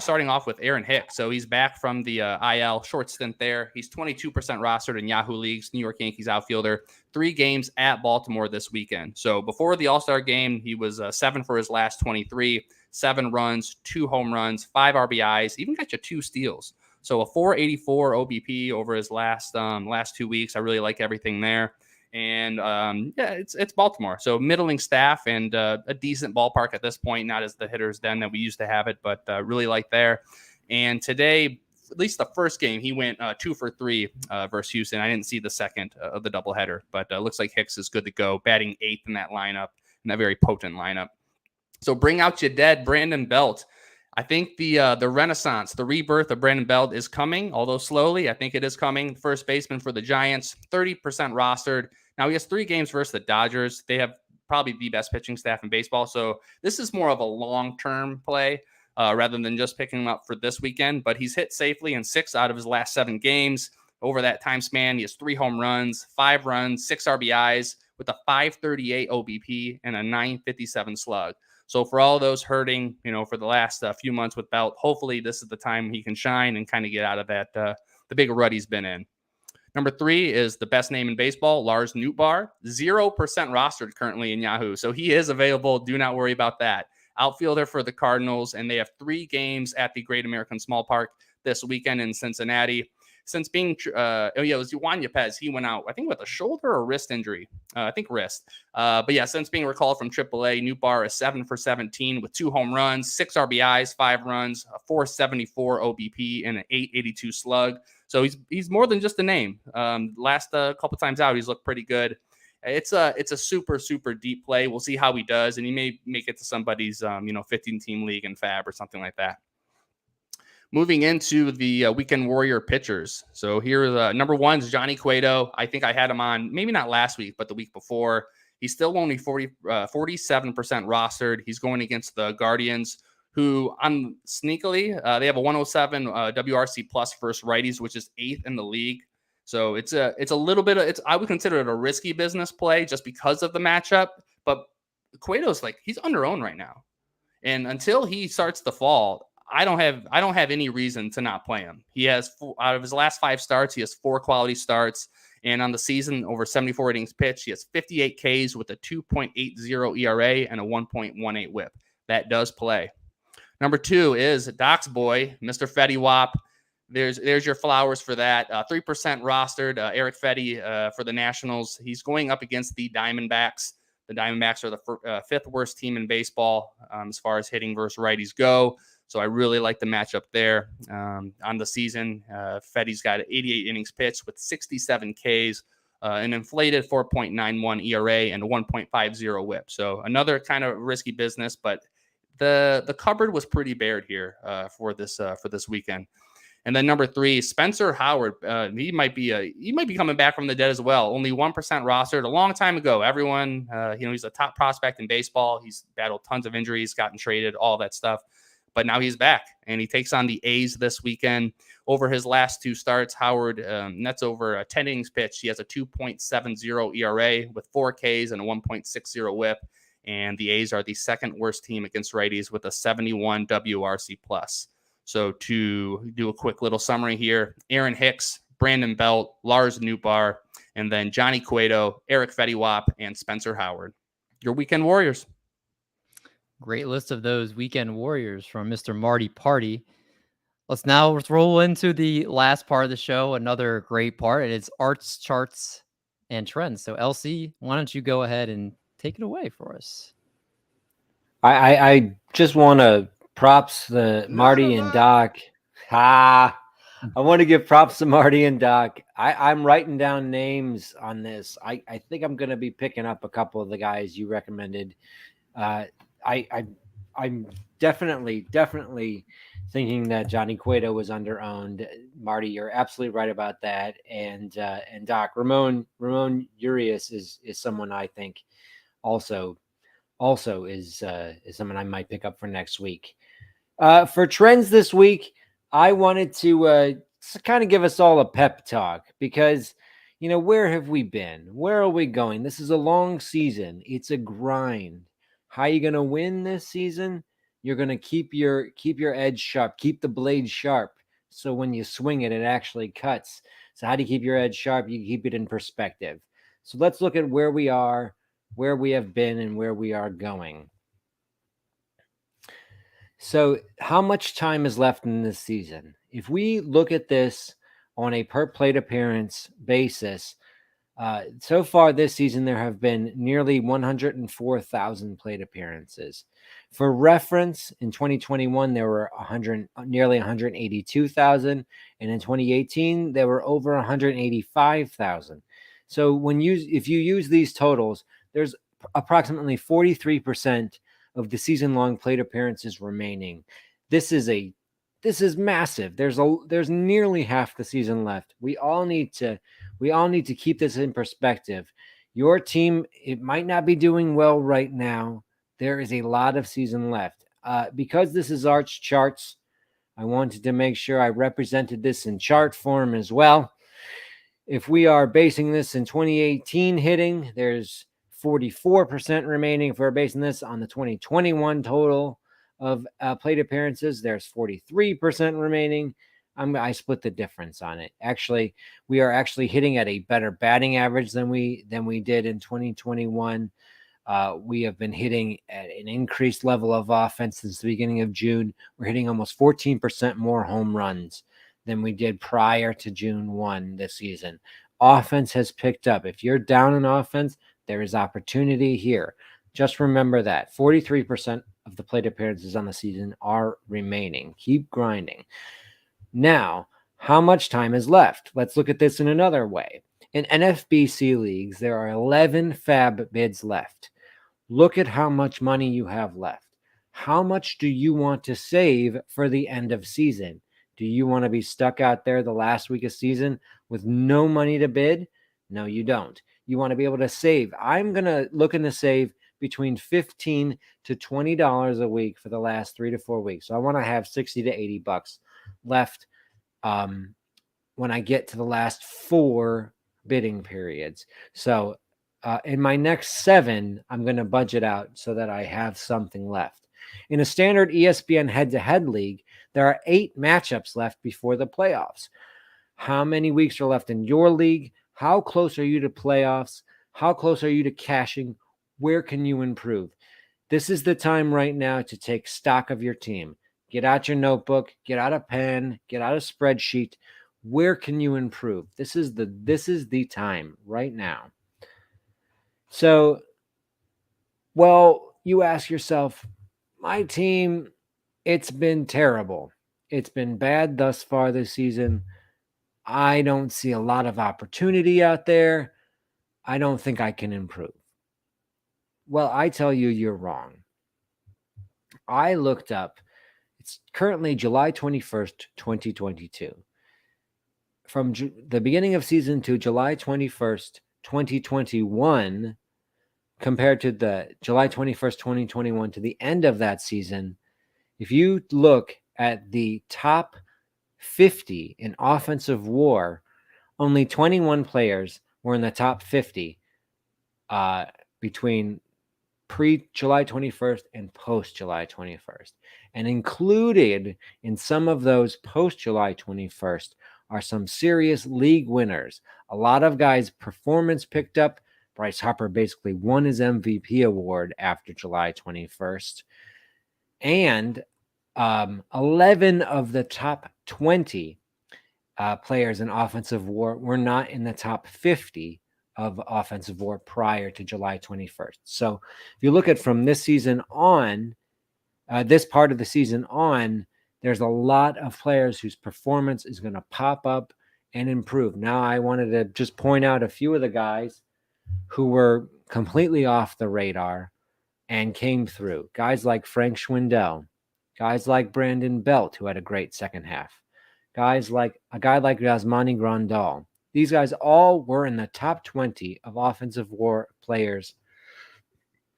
Starting off with Aaron Hicks. So he's back from the IL, short stint there. He's 22% rostered in Yahoo leagues, New York Yankees outfielder. 3 games at Baltimore this weekend. So before the All-Star game, he was 7 for his last 23, 7 runs, 2 home runs, 5 RBIs, even got you 2 steals. So a 484 OBP over his last 2 weeks. I really like everything there. And yeah, it's Baltimore. So middling staff and a decent ballpark at this point, not as the hitter's den that we used to have it, but really like there. And today, at least the first game, he went 2 for 3 versus Houston. I didn't see the second of the doubleheader, but looks like Hicks is good to go, batting 8th in that lineup, in that very potent lineup. So bring out your dead Brandon Belt. I think the renaissance, the rebirth of Brandon Belt is coming, although slowly. I think it is coming. First baseman for the Giants, 30% rostered. Now he has 3 games versus the Dodgers. They have probably the best pitching staff in baseball. So this is more of a long-term play rather than just picking him up for this weekend. But he's hit safely in 6 out of his last 7 games. Over that time span, he has 3 home runs, 5 runs, 6 RBIs with a 538 OBP and a 957 slug. So for all those hurting, for the last few months with Belt, hopefully this is the time he can shine and kind of get out of that the big rut he's been in. Number 3 is the best name in baseball, Lars Nootbaar, 0% rostered currently in Yahoo. So he is available. Do not worry about that. Outfielder for the Cardinals, and they have 3 games at the Great American Small Park this weekend in Cincinnati. Since being, it was Juan Yepez. He went out, I think, with a shoulder or wrist injury. I think wrist. But yeah, since being recalled from AAA, Nootbaar is 7 for 17 with 2 home runs, 6 RBIs, 5 runs, a 474 OBP, and an 882 slug. So he's more than just a name. Last couple times out, he's looked pretty good. It's a super, super deep play. We'll see how he does, and he may make it to somebody's 15-team league in Fab or something like that. Moving into the weekend warrior pitchers. So here, number 1 is Johnny Cueto. I think I had him on maybe not last week, but the week before. He's still only 47% rostered. He's going against the Guardians, who sneakily, they have a 107 WRC plus versus righties, which is 8th in the league. So it's a little bit I would consider it a risky business play just because of the matchup. But Cueto's he's under owned right now, and until he starts to fall, I don't have any reason to not play him. He has out of his last 5 starts, he has 4 quality starts, and on the season over 74 innings pitched, he has 58 Ks with a 2.80 ERA and a 1.18 WHIP. That does play. Number 2 is Doc's boy, Mr. Fetty Wap. There's your flowers for that. 3% rostered. Eric Fetty for the Nationals. He's going up against the Diamondbacks. The Diamondbacks are the 5th worst team in baseball as far as hitting versus righties go. So I really like the matchup there. On the season, Fetty's got 88 innings pitched with 67 Ks, an inflated 4.91 ERA, and a 1.50 WHIP. So another kind of risky business, but the cupboard was pretty bared here for this weekend. And then number 3, Spencer Howard. He might be coming back from the dead as well. Only 1% rostered. A long time ago, everyone, he's a top prospect in baseball. He's battled tons of injuries, gotten traded, all that stuff. But now he's back, and he takes on the A's this weekend. Over his last 2 starts, Howard nets over 10 innings pitched. He has a 2.70 ERA with 4 Ks and a 1.60 WHIP. And the A's are the 2nd worst team against righties with a 71 WRC plus. So to do a quick little summary here, Aaron Hicks, Brandon Belt, Lars Nootbaar, and then Johnny Cueto, Eric Fetty Wap, and Spencer Howard. Your weekend warriors. Great list of those weekend warriors from Mr. Marty Party. Let's roll into the last part of the show. Another great part. It's arts, charts, and trends. So LC, why don't you go ahead and take it away for us? I just want to props to Marty and Doc. I want to give props to Marty and Doc. I'm writing down names on this. I think I'm going to be picking up a couple of the guys you recommended. I'm definitely thinking that Johnny Cueto was under-owned. Marty, you're absolutely right about that. And Doc, Ramon Urias is someone I think also is someone I might pick up for next week. For trends this week, I wanted to kind of give us all a pep talk because, where have we been? Where are we going? This is a long season. It's a grind. How are you going to win this season? You're going to keep your edge sharp, keep the blade sharp. So when you swing it, it actually cuts. So how do you keep your edge sharp? You keep it in perspective. So let's look at where we are, where we have been, and where we are going. So how much time is left in this season? If we look at this on a per plate appearance basis, so far this season, there have been nearly 104,000 plate appearances. For reference, in 2021, there were nearly 182,000, and in 2018, there were over 185,000. So if you use these totals, there's approximately 43% of the season-long plate appearances remaining. This is massive. There's nearly half the season left. We all need to keep this in perspective. Your team, it might not be doing well right now. There is a lot of season left. Because this is Arch Charts, I wanted to make sure I represented this in chart form as well. If we are basing this in 2018 hitting, there's 44% remaining. If we're basing this on the 2021 total of plate appearances, there's 43% remaining. I split the difference on it. Actually, we are actually hitting at a better batting average than we did in 2021. We have been hitting at an increased level of offense since the beginning of June. We're hitting almost 14% more home runs than we did prior to June 1 this season. Offense has picked up. If you're down in offense, there is opportunity here. Just remember that 43% of the plate appearances on the season are remaining. Keep grinding. Now, how much time is left? Let's look at this in another way. In NFBC leagues, there are 11 FAB bids left. Look at how much money you have left. How much do you want to save for the end of season? Do you want to be stuck out there the last week of season with no money to bid? No, you don't. You want to be able to save. I'm looking to save between $15 to $20 a week for the last 3 to 4 weeks. So I want to have 60 to 80 bucks left when I get to the last 4 bidding periods. So in my next 7, I'm going to budget out so that I have something left. In a standard ESPN head-to-head league, there are 8 matchups left before the playoffs. How many weeks are left in your league? How close are you to playoffs? How close are you to cashing? Where can you improve? This is the time right now to take stock of your team. Get out your notebook, get out a pen, get out a spreadsheet. Where can you improve? This is the time right now. So, well, you ask yourself, my team, it's been terrible. It's been bad thus far this season. I don't see a lot of opportunity out there. I don't think I can improve. Well, I tell you, you're wrong. I looked up. It's currently July 21st, 2022. From the beginning of season to July 21st, 2021, compared to the July 21st, 2021 to the end of that season, if you look at the top 50 in offensive WAR, only 21 players were in the top 50 between pre-July 21st and post-July 21st. And included in some of those post-July 21st are some serious league winners. A lot of guys' performance picked up. Bryce Harper basically won his MVP award after July 21st. And 11 of the top 20 players in offensive WAR were not in the top 50 of offensive WAR prior to July 21st. So if you look at from this season on, this part of the season on, there's a lot of players whose performance is going to pop up and improve. Now, I wanted to just point out a few of the guys who were completely off the radar and came through. Guys like Frank Schwindel, guys like Brandon Belt, who had a great second half, a guy like Yasmani Grandal. These guys all were in the top 20 of offensive WAR players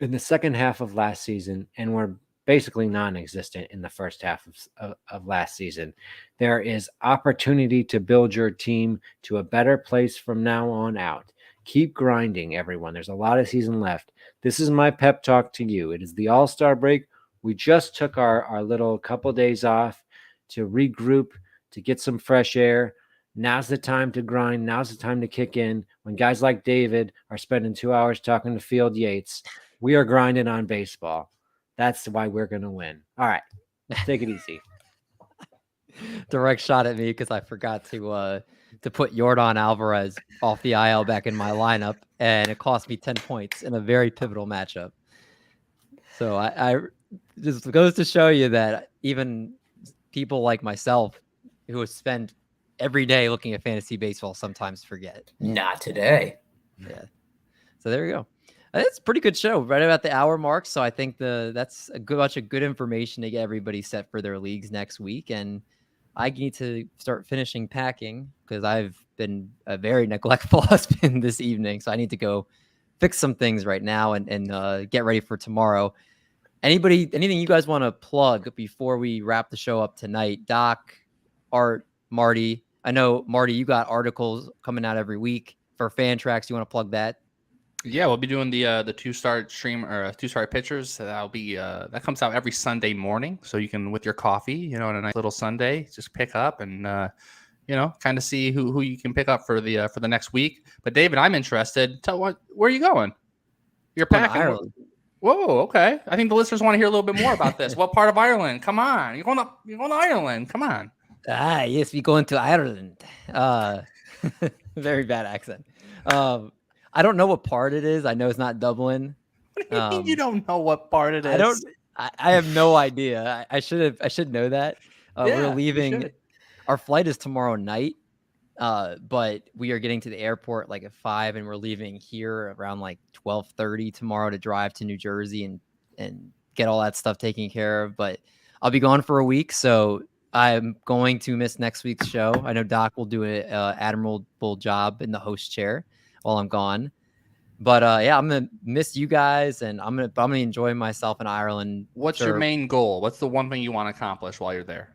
in the second half of last season and were basically non-existent in the first half of last season. There is opportunity to build your team to a better place from now on out. Keep grinding, everyone. There's a lot of season left. This is my pep talk to you. It is the All-Star break. We just took our little couple days off to regroup, to get some fresh air. Now's the time to grind. Now's the time to kick in. When guys like David are spending 2 hours talking to Field Yates, we are grinding on baseball. That's why we're going to win. All right. Take it easy. Direct shot at me because I forgot to put Yordan Alvarez off the IL back in my lineup, and it cost me 10 points in a very pivotal matchup. So I just goes to show you that even people like myself who spend every day looking at fantasy baseball sometimes forget. Not today. Yeah. So there we go. It's a pretty good show, right about the hour mark. So I think that's a bunch of good information to get everybody set for their leagues next week. And I need to start finishing packing because I've been a very neglectful husband this evening. So I need to go fix some things right now and get ready for tomorrow. Anything you guys want to plug before we wrap the show up tonight? Doc, Art, Marty. I know, Marty, you got articles coming out every week for Fan Tracks. You want to plug that? Yeah, we'll be doing the two-start stream or two-start pitchers. That'll be that comes out every Sunday morning, so you can with your coffee, on a nice little Sunday, just pick up and kind of see who you can pick up for the next week. But David, I'm interested. Where are you going? You're packing. Ireland. Whoa, okay. I think the listeners want to hear a little bit more about this. What part of Ireland? Come on, you're going to Ireland. Come on. Yes, we going to Ireland. Very bad accent. I don't know what part it is. I know it's not Dublin. What do you mean you don't know what part it is? I have no idea. I should know that. We're leaving. Our flight is tomorrow night. But we are getting to the airport like at 5, and we're leaving here around like 12:30 tomorrow to drive to New Jersey and get all that stuff taken care of. But I'll be gone for a week, so I'm going to miss next week's show. I know Doc will do an admirable job in the host chair while I'm gone. But I'm gonna miss you guys, and I'm gonna enjoy myself in Ireland. What's your main goal? What's the one thing you want to accomplish while you're there?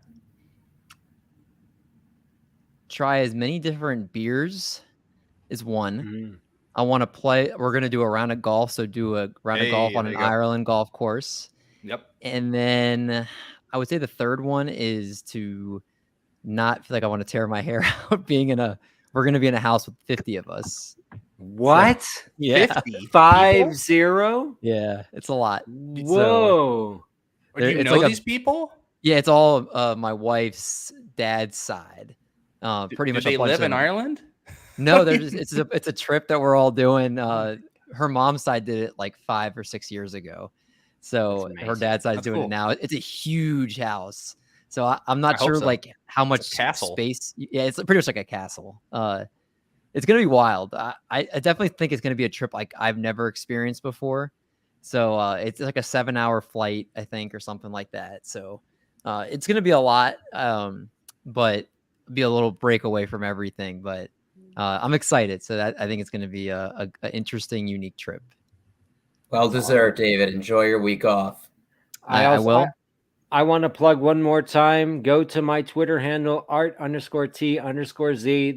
Try as many different beers is one. I want to play. We're going to do a round of golf. So do a round of golf on an Ireland golf course. Yep. And then I would say the third one is to not feel like I want to tear my hair out we're going to be in a house with 50 of us. What? So, yeah. 50 5-0? Yeah. It's a lot. Whoa. Do you know these people? Yeah. It's all my wife's dad's side. Pretty much. Do they live in Ireland? No, it's a trip that we're all doing. Her mom's side did it like 5 or 6 years ago, so her dad's side is doing it now. It's a huge house, so I'm not sure like how much space. Yeah, it's pretty much like a castle. It's gonna be wild. I definitely think it's gonna be a trip like I've never experienced before. So it's like a 7-hour flight, I think, or something like that. So it's gonna be a lot, but be a little break away from everything, but I'm excited. So that I think it's going to be a interesting, unique trip. Well deserved, David. Enjoy your week off. I will. I want to plug one more time. Go to my Twitter handle, art_T_Z.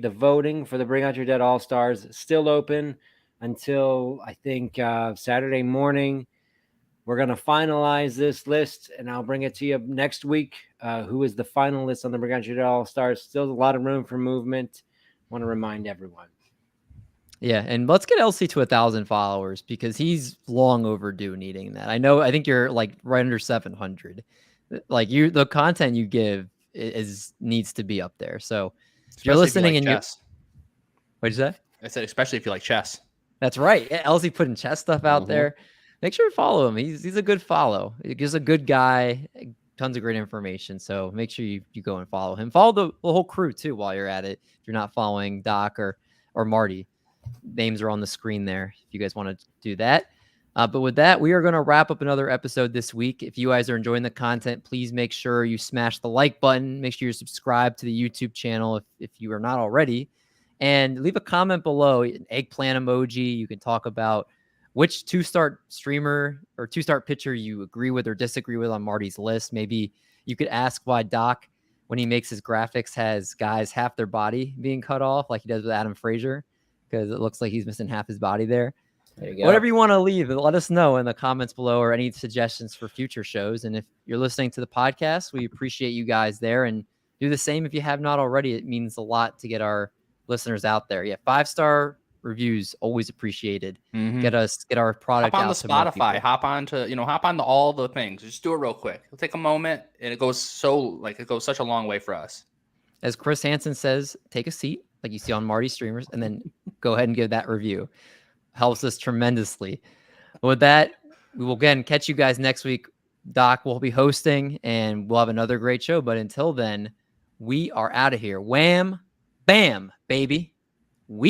The voting for the Bring Out Your Dead All-Stars is still open until I think Saturday morning. We're going to finalize this list, and I'll bring it to you next week. Who is the finalist on the Bring Out Your Dead All-Stars? Still a lot of room for movement. Want to remind everyone. Yeah, and let's get LC to 1,000 followers because he's long overdue needing that. I think you're like right under 700. Like the content you give needs to be up there. So if you're listening and chess. What'd you say? I said, especially if you like chess. That's right. Yeah, LC putting chess stuff out there. Make sure you follow him. He's a good follow. He's a good guy. Tons of great information. So make sure you go and follow him. Follow the whole crew too while you're at it. If you're not following Doc or Marty, names are on the screen there if you guys want to do that. But with that, we are going to wrap up another episode this week. If you guys are enjoying the content, please make sure you smash the like button. Make sure you subscribe to the YouTube channel if you are not already. And leave a comment below, an eggplant emoji. You can talk about which two-start streamer or two-start pitcher you agree with or disagree with on Marty's list. Maybe you could ask why Doc, when he makes his graphics, has guys half their body being cut off like he does with Adam Frazier, because it looks like he's missing half his body there. There you go. Whatever you want to leave, let us know in the comments below, or any suggestions for future shows. And if you're listening to the podcast, we appreciate you guys there, and do the same if you have not already. It means a lot to get our listeners out there. Yeah, 5-star reviews always appreciated. Get our product hop on out the to more Spotify, people. hop on to all the things. Just do it real quick. It'll take a moment, and it goes such a long way for us. As Chris Hansen says, take a seat like you see on Marty streamers, and then go ahead and give that review. Helps us tremendously. With that, we will again catch you guys next week. Doc will be hosting, and we'll have another great show. But until then, we are out of here. Wham, bam, baby.